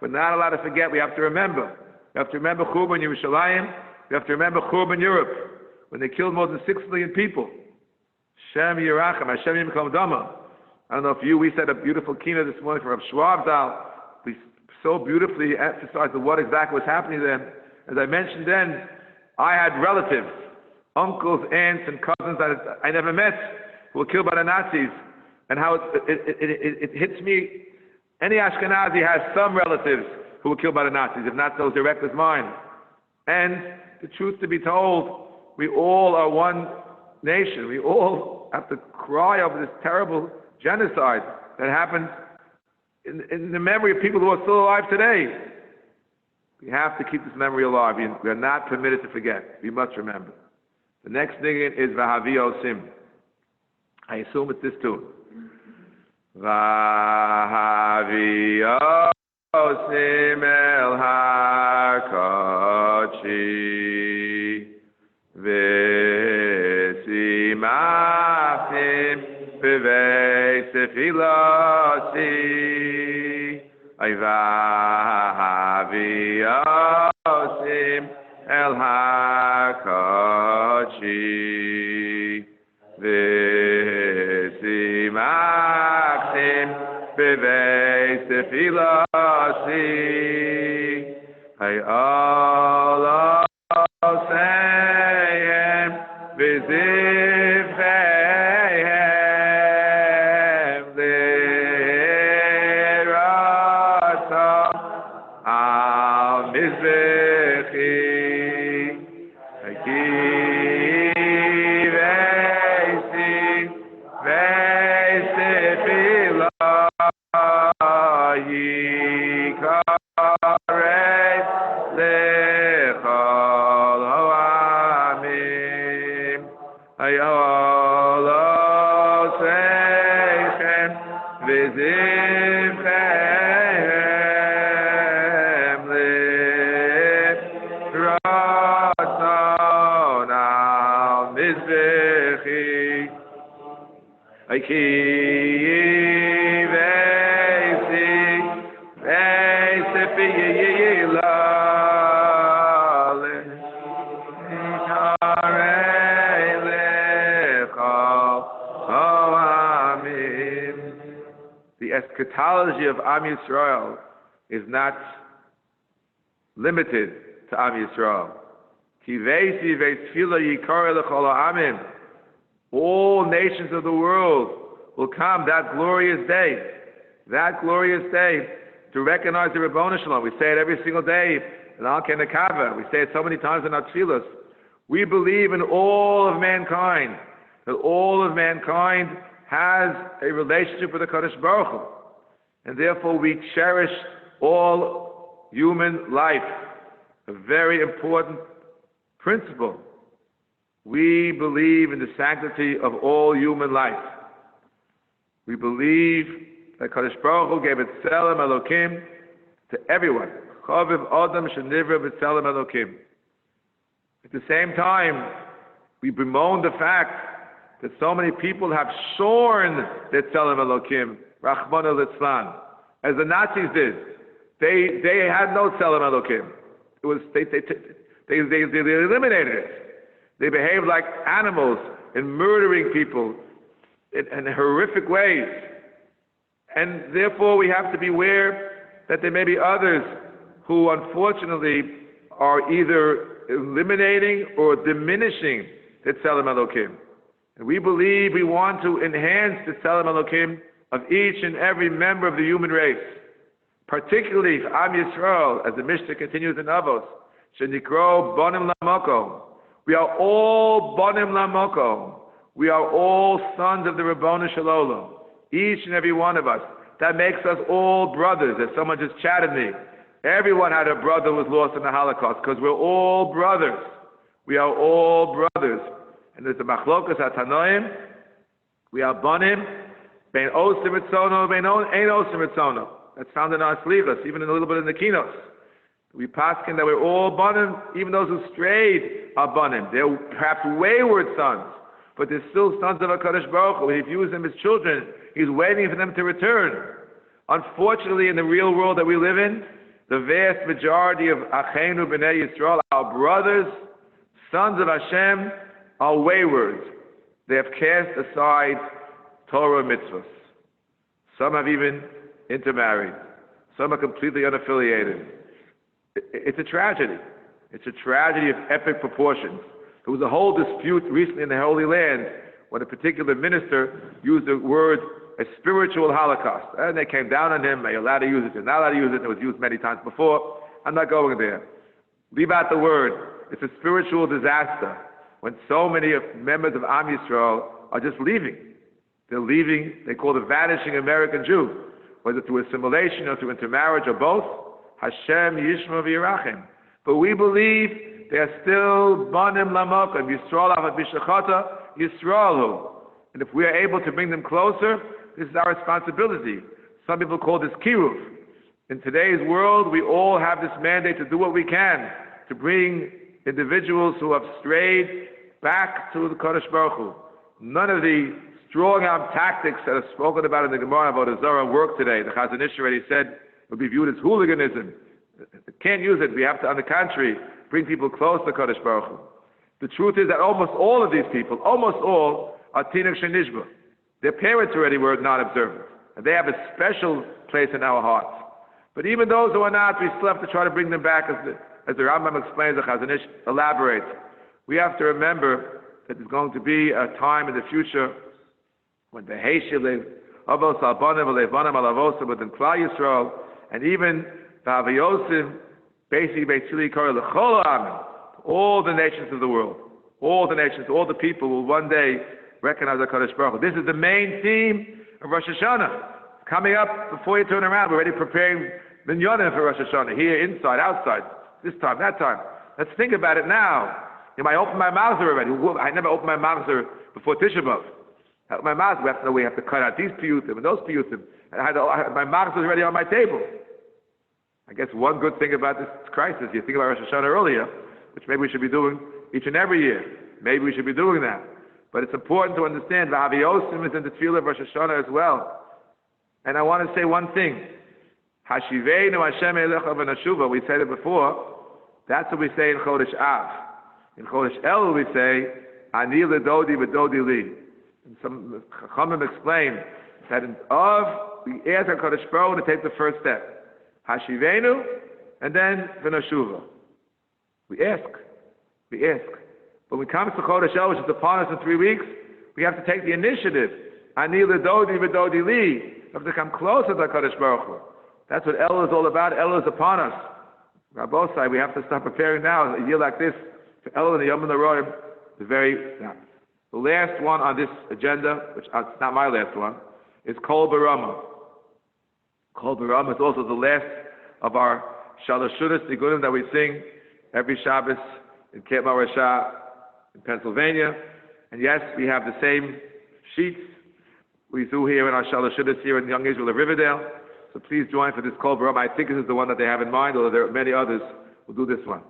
We're not allowed to forget. We have to remember. We have to remember Churban Yerushalayim. We have to remember Churban Europe, when they killed more than 6 million people. Shem Yerachem, Hashem Yimkom Dama. I don't know if we said a beautiful keynote this morning from Rav Schwab Zal. We so beautifully emphasized what exactly was happening then. As I mentioned then, I had relatives, uncles, aunts, and cousins that I never met who were killed by the Nazis, and how it hits me. Any Ashkenazi has some relatives who were killed by the Nazis, if not so direct as mine. And the truth to be told, we all are one nation. We all have to cry over this terrible genocide that happened in the memory of people who are still alive today. We have to keep this memory alive. We are not permitted to forget. We must remember. The next thing is Vahavi Osim. I assume it's this tune. Vahavi Osim El HaKochi V'simachim B'vei Sefilasi Vahavi Osim El HaKochi V'simachim B'vei Sefilasi Hayoloseyem V'zivcheihem L'rata Al Mizbechi The eschatology of Am Yisrael is not limited to Am Yisrael. All nations of the world will come that glorious day to recognize the Ribono Shalom. We say it every single day in Al Kenekava. We say it so many times in our tefillos. We believe in all of mankind, that all of mankind has a relationship with the Kadosh Baruch Hu, and therefore we cherish all human life. A very important principle. We believe in the sanctity of all human life. We believe that Kadosh Baruch Hu gave it Tzelem Elokim to everyone. Chaviv Adam Shenivra B'Tzelem Elokim. At the same time, we bemoan the fact that so many people have shorn the Tzelem Elokim, Rachmana Litzlan, as the Nazis did. They had no Tzelem Elokim. It was they eliminated it. They behaved like animals in murdering people in horrific ways. And therefore we have to beware that there may be others who unfortunately are either eliminating or diminishing the Tzelem Elokim. And we believe we want to enhance the Tzelem Elokim of each and every member of the human race. Particularly for Am Yisrael, as the Mishnah continues in Avos, Shenikro Bonim Lamoko. We are all Bonim Lamoko. We are all sons of the Ribono Shalom. Each and every one of us. That makes us all brothers. As someone just chatted me, Everyone had a brother who was lost in the Holocaust because we're all brothers. We are all brothers. And there's the machlokas atanoim. We are banim. Bein osim etzono, bein ein osim etzono. That's found in our slichas, even a little bit in the kinos. We paskin that we're all banim, even those who strayed are banim. They're perhaps wayward sons, but they're still sons of HaKadosh Baruch Hu. He views them as children. He's waiting for them to return. Unfortunately, in the real world that we live in, the vast majority of Achenu B'nai Yisrael, our brothers, sons of Hashem, are wayward. They have cast aside Torah mitzvahs. Some have even intermarried. Some are completely unaffiliated. It's a tragedy. It's a tragedy of epic proportions. There was a whole dispute recently in the Holy Land when a particular minister used the word a spiritual holocaust. And they came down on him. Are you allowed to use it? You're not allowed to use it. It was used many times before. I'm not going there. Leave out the word. It's a spiritual disaster when so many members of Am Yisrael are just leaving. They're leaving. They call it vanishing American Jew, whether through assimilation or through intermarriage or both. Hashem Yishma v'Yirachim. But we believe they are still banim lamokim Yisrael avat b'shachata Yisraelu. And if we are able to bring them closer, this is our responsibility. Some people call this kiruf. In today's world, we all have this mandate to do what we can to bring individuals who have strayed back to the Kodesh Baruch Hu. None of the strong-arm tactics that are spoken about in the Gemara about Avodah Zarah work today. The Chazon Ish already said it would be viewed as hooliganism. Can't use it. We have to, on the contrary, bring people close to Kodesh Baruch Hu. The truth is that almost all of these people, almost all, are Tinuk Shenishba. Their parents already were not observant. And they have a special place in our hearts. But even those who are not, we still have to try to bring them back, as the Rambam explains, the Chazon Ish elaborates. We have to remember that there's going to be a time in the future when the Heishilev, Avos Albanim, Alevanim, Alavosim, within Klal Yisrael, and even the Avayosim, basically, all the nations of the world, all the nations, all the people will one day recognize HaKadosh Baruch Hu. This is the main theme of Rosh Hashanah. Coming up, before you turn around, we're already preparing minyanim for Rosh Hashanah, here, inside, outside, this time, that time. Let's think about it now. You know, I opened my mouth already. I never opened my mouth before Tisha B'Av. I opened my mouth, we have to know we have to cut out these piyutim and those piyutim. And my mouth was already on my table. I guess one good thing about this crisis, you think about Rosh Hashanah earlier, which maybe we should be doing each and every year. Maybe we should be doing that. But it's important to understand, V'Haviosim is in the tefillah of Rosh Hashanah as well. And I want to say one thing. Hashiveinu Hashem Elecha v'Nashuva, we said it before, that's what we say in Chodesh Av. In Chodesh El we say, Ani L'Dodi V'Dodi Li. And some Chachamim explain that in Av, we ask HaKadosh Baruch Hu to take the first step. Hashiveinu, and then V'Nashuva. We ask. When it comes to Chodesh El, which is upon us in 3 weeks, we have to take the initiative. Ani L'Dodi V'Dodi Li. We have to come closer to HaKadosh Baruch Hu. That's what El is all about. El is upon us. On both sides, we have to start preparing now. A year like this, for El and the Yom and the Roim, the last one on this agenda, which it's not my last one, is Kol Barama. Kol Barama is also the last of our Shalashudas Nigunim that we sing every Shabbos in Camp Marashah in Pennsylvania. And yes, we have the same sheets we do here in our Shalashudas here in Young Israel of Riverdale. So please join for this Kol Barama. I think this is the one that they have in mind, although there are many others. We'll do this one.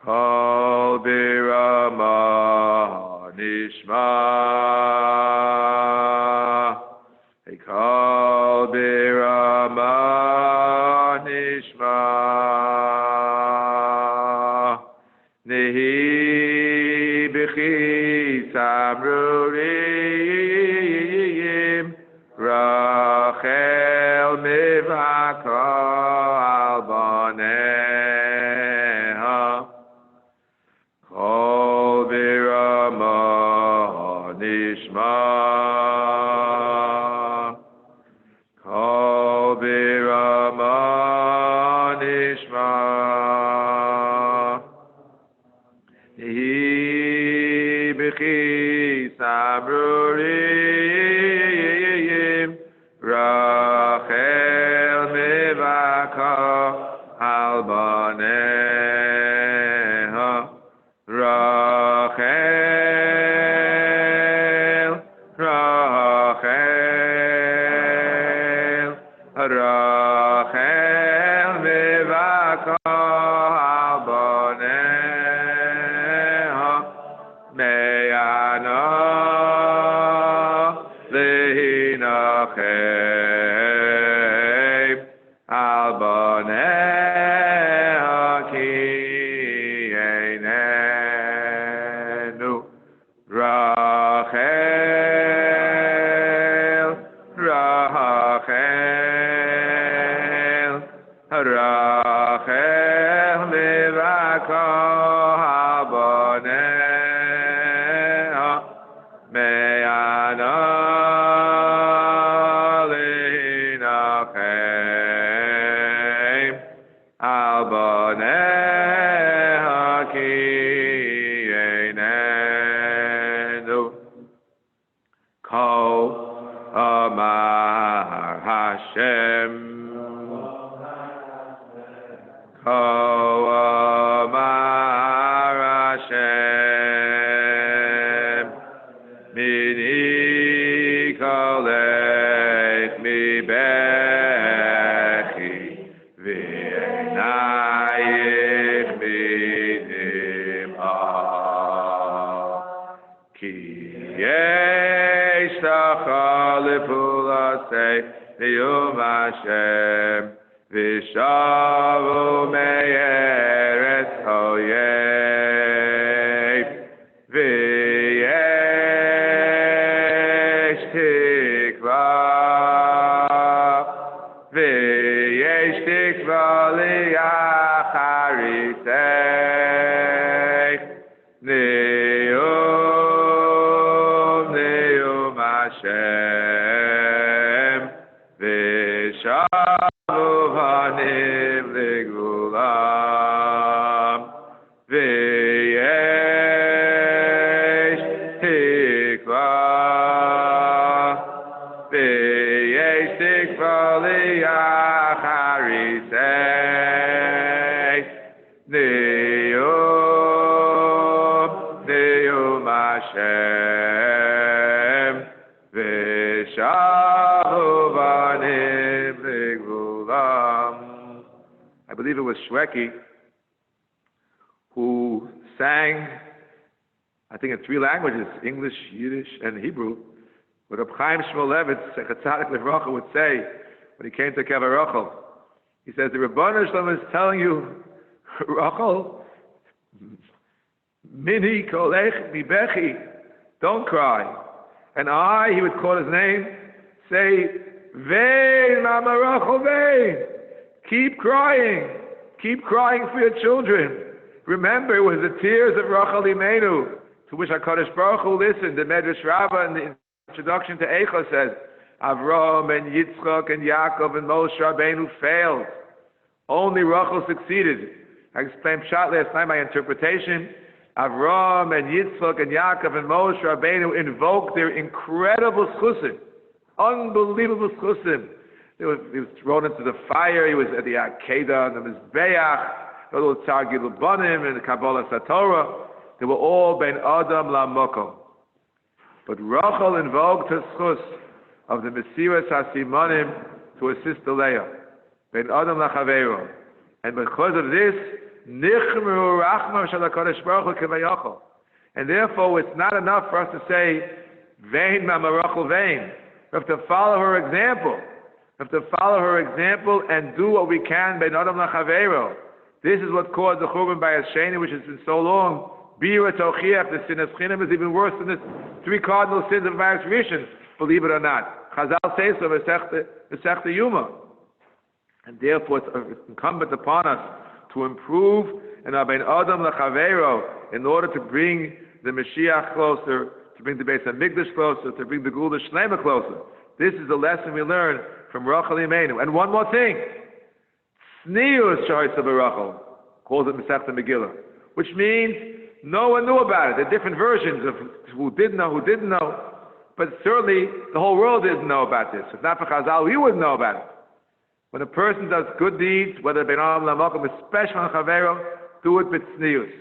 Kol Barama Nishma. Hey, Kol Barama Nishma. Nehi B'chi Samrurim Rachel Mivaka Al Baneha Kol Birama Nishma Kol Birama Nishma Nehi B'chi Samrurim Rachel Mivaka Mini kolech mi bechi, v'einayich mi nim'ah. Ki yesh tacha lepulasei niyum Hashem, v'shavu me'eretz hoyev, v'yesh tikva, v'yesh tikva li'acharitech, niyum Hashem, v'shavu hanim legulam, v'yesh tikva, v'yesh tikva li'acharitech, niyum Hashem, v'shavu hanim legulam. I believe it was Shweki who sang, I think in 3 languages, English, Yiddish, and Hebrew. What Reb Chaim Shmulevitz, Zecher Tzadik Livracha, would say when he came to Kever Rachel. He says, the Rebbeinu Shalom is telling you, Rachel, Mini kolech mi bechi, don't cry. And he would call his name, say, Vein, Mama Rachel, vein. Keep crying for your children. Remember, it was the tears of Rachel Imenu, to which HaKadosh Baruch Hu listened. The Medrash Rabbah in the introduction to Eicha says, Avraham and Yitzchak and Yaakov and Moshe Rabbeinu failed. Only Rachel succeeded. I explained Pshat last night, my interpretation. Avraham and Yitzchak and Yaakov and Moshe Rabbeinu invoked their incredible schusim, unbelievable schusim. He was thrown into the fire. He was at the Akedah and the Mizbeach, the little Tzargil Banim and the Kabbalah Satorah. They were all Ben Adam Lamokom. But Rachel invoked her schus of the Mesiras HaSimanim to her sister Leah, Ben Adam Lachaveiro. And because of this, Nichmeru Rachmam Shel HaKadosh Baruch Hu Kevayachol. And therefore, it's not enough for us to say, Vein Mama Rachel Vein. We have to follow her example. We have to follow her example and do what we can, Ben Adam Lachaveiro. This is what caused the Churban by Hasheni, which has been so long. Bira Tochiach, the sin of Chinam, is even worse than the 3 cardinal sins of Maris Rishon, believe it or not. Chazal says so, Masechta Yuma. And therefore, it's incumbent upon us to improve in our Ben Adam Lachaveiro in order to bring the Mashiach closer, to bring the Beis HaMikdash closer, to bring the Gula Shlema closer. This is the lesson we learn from Rachel Imenu. And one more thing. Tznius Sha'is of Rachel calls it Masechta Megillah, which means no one knew about it. There are different versions of who did know, but certainly the whole world didn't know about this. If not for Chazal, we wouldn't know about it. When a person does good deeds, whether Ben Adam Lamokum, especially on Chavero, do it with tznius.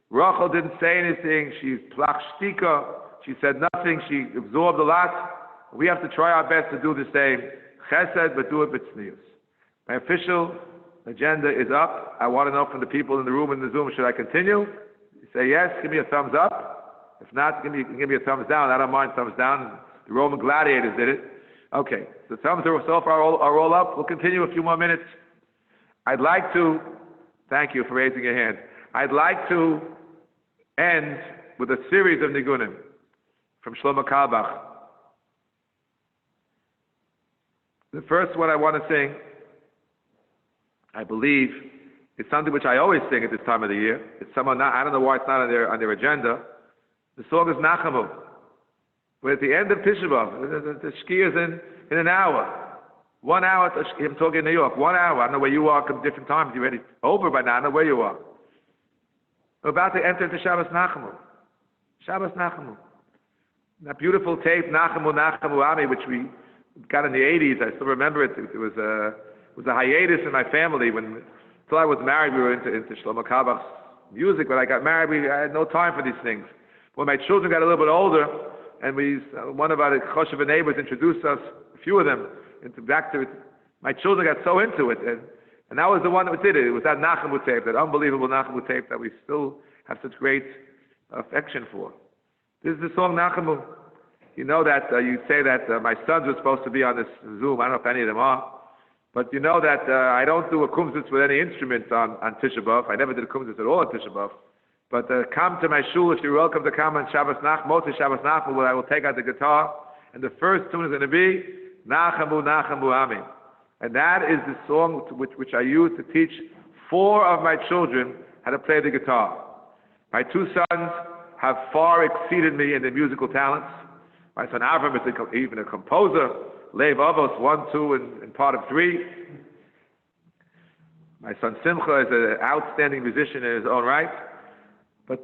Rachel didn't say anything. She's plach shtika. She said nothing. She absorbed a lot. We have to try our best to do the same. Chesed, but do it with tznius. My official agenda is up. I want to know from the people in the room and the Zoom, should I continue? You say yes, give me a thumbs up. If not, give me a thumbs down. I don't mind thumbs down. The Roman gladiators did it. Okay, the thumbs are so far are all up. We'll continue a few more minutes. I'd like to, thank you for raising your hand. I'd like to end with a series of nigunim from Shlomo Carlebach. The first one I want to sing, I believe, is something which I always sing at this time of the year. It's someone not, I don't know why it's not on their agenda. The song is Nachamu. We're at the end of Tisha B'Av. The Shkia is in an hour. 1 hour, I'm talking in New York, 1 hour. I don't know where you are, different times. You're already over by now. I don't know where you are. We're about to enter into Shabbos Nachamu. Shabbos Nachamu. That beautiful tape, Nachamu, Nachamu Ami, which we got in the 80s. I still remember it. It was a hiatus in my family. Until I was married, we were into Shlomo Carlebach's music. When I got married, I had no time for these things. When my children got a little bit older, and one of our Choshev neighbors introduced us, a few of them, back to it. My children got so into it, and that was the one that did it. It was that Nachamu tape, that unbelievable Nachamu tape that we still have such great affection for. This is the song Nachamu. You know that you say that my sons were supposed to be on this Zoom. I don't know if any of them are. But you know that I don't do a Kumzits with any instruments on Tisha B'Av. I never did a Kumzits at all on Tisha B'Av. But come to my shul if you're welcome to come on Shabbos Nach, Motzi Shabbos Nach, where I will take out the guitar. And the first tune is going to be Nachamu, Nachamu Ami. And that is the song which I use to teach 4 of my children how to play the guitar. My 2 sons have far exceeded me in their musical talents. My son Avram is even a composer. Lev Avos, 1, 2, and part of 3. My son Simcha is an outstanding musician in his own right. But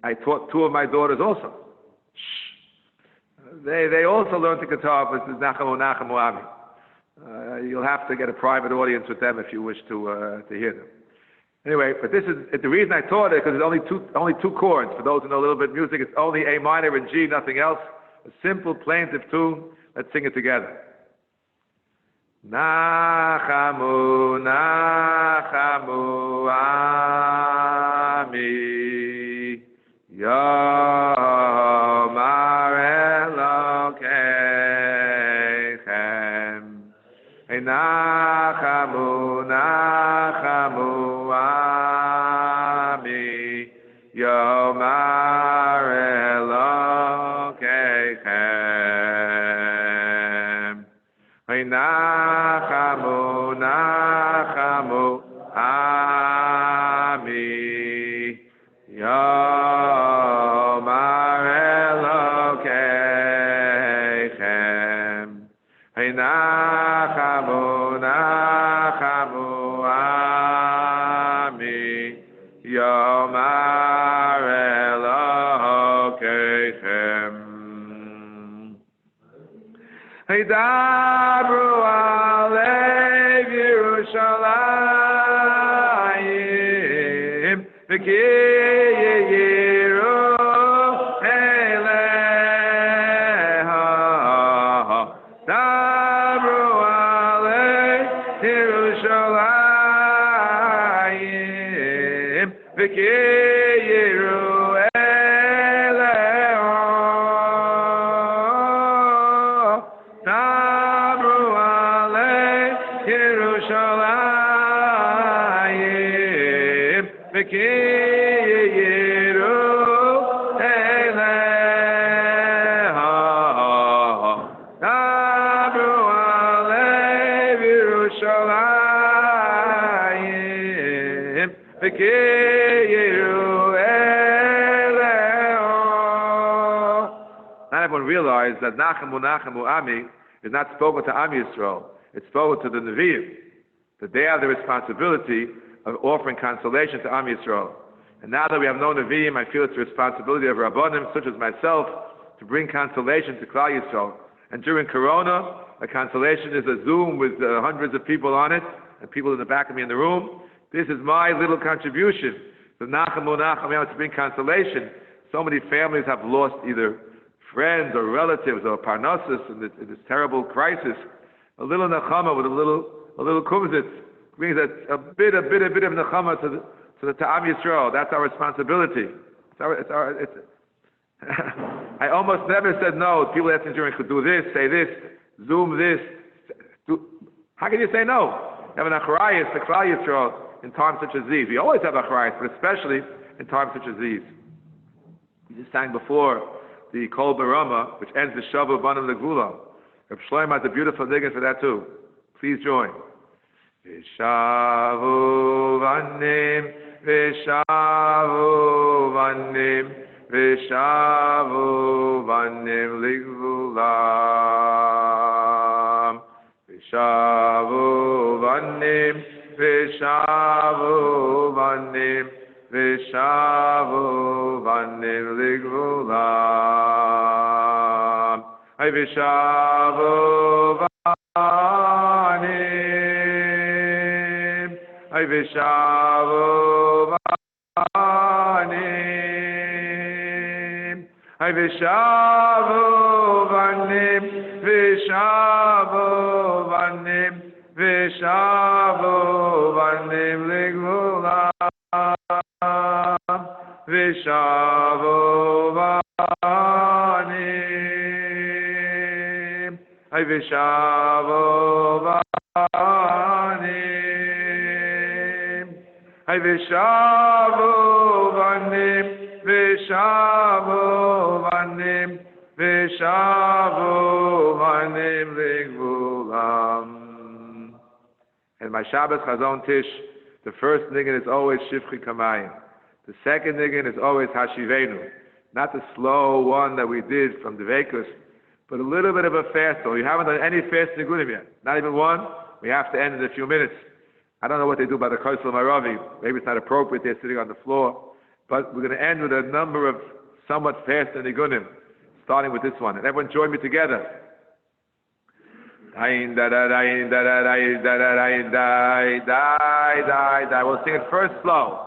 I taught 2 of my daughters also. They also learned the guitar, but this is Nachamu, Nachamu Ami. You'll have to get a private audience with them if you wish to hear them. Anyway, but this is the reason I taught it, because it's only two chords. For those who know a little bit of music, it's only A minor and G, nothing else. A simple plaintive tune. Let's sing it together. Nachamu, Nachamu Ami Yomar Elokeichem. Hey, Nachamu, Nachamu Ami Yomar Elokeichem. Hey, Nachamu, Nachamu Ami Yomar Elokeichem. Hey, Nachamu, Nachamu Ami Yomar Elokeichem. Hey, Dabru Alev Yerushalayim V'kiyiru Eleha. Dabru Alev Yerushalayim V'kiyiru Not everyone realized that Nachamu, Nachamu Ami is not spoken to Am Yisrael. It's spoken to the Nevi'im, that they have the responsibility of offering consolation to Am Yisrael. And now that we have no Nevi'im, I feel it's the responsibility of Rabbanim, such as myself, to bring consolation to Klal Yisrael. And during Corona, a consolation is a Zoom with hundreds of people on it, and people in the back of me in the room. This is my little contribution to Nachamu, Nachamu, to bring consolation. So many families have lost either friends or relatives or parnassus in this terrible crisis. A little Nachama with a little Kumzits brings a bit of Nachama to Am Yisrael. That's our responsibility. I almost never said no. People asking during could do this, say this, Zoom this. How can you say no? You have an acharayis to Klal Yisrael in times such as these. We always have acharayis, but especially in times such as these. We just sang before the Kol Barama, which ends the Shavu Banim Legvula. Reb Shlomo has a beautiful niggun for that too. Please join. Vishavu Vanim, Vishavu Vanim, Vishavu Vanim Ligvulam. Vishavu Vanim, Vishavu Vanim, Vishavu Vanim Ligvulam. Ay Vishavu Vanim, Ay Vishavu Vanim, Hay vishavu vanim, vishavu vanim, vishavu vanim ligvulam, vishavu vanim, hay vishavu vanim, hay vishavu vanim. Vishavu vanim, vishavu vanim ligvulam. And my Shabbos Chazon Tish, the first niggin is always Shivchi Kamayim. The second niggin is always Hashivenu. Not the slow one that we did from the Vekus, but a little bit of a fast. So you haven't done any fast nigunim yet. Not even one. We have to end in a few minutes. I don't know what they do by the Kosel Maravi. Maybe it's not appropriate. They're sitting on the floor. But we're going to end with a number of somewhat fast and nigunim, starting with this one. And everyone join me together. We'll sing it first slow.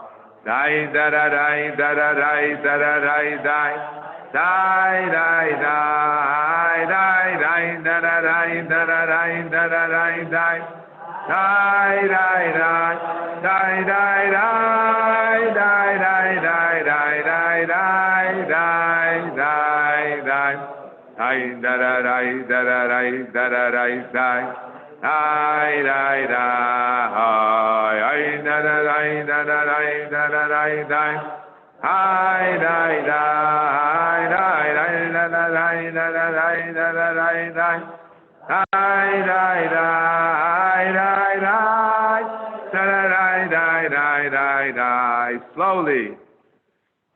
Slowly.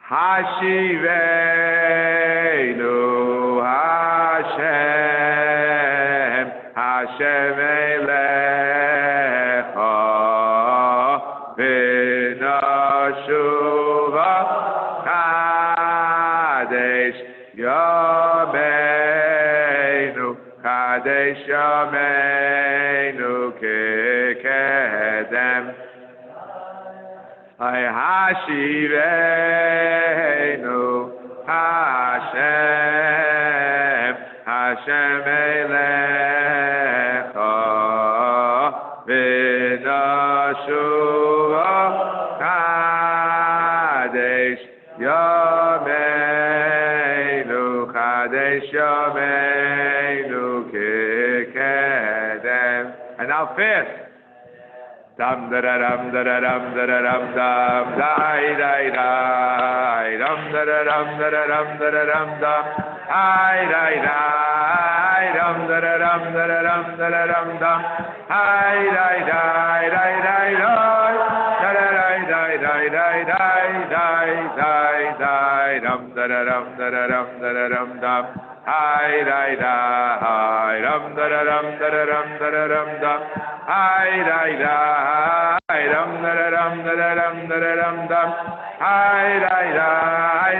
Hashivenu Hashem, Hashem Elecha, V'noshuva Kadesh Yameinu, Kadesh Yameinu Kekedem. Hashivenu Hashem, Hashem Elecha, V'noshuva Kadesh Yameinu, Kadesh Yameinu Kekedem. And now fast. Dam da da dam da da dam da da dam dam dai dai dai dam da da dam da da dam da da dam dam dai dai dai dam da da dam da da dam da da dam dam dai dai dai dai dai dai dai dai dai dai dai dai dam da da dam da da dam da da dam dam dai dai dai dam da da dam da da dam da da dam dam dai dai dai dam da da dam da da dam da da dam dam dai dai dai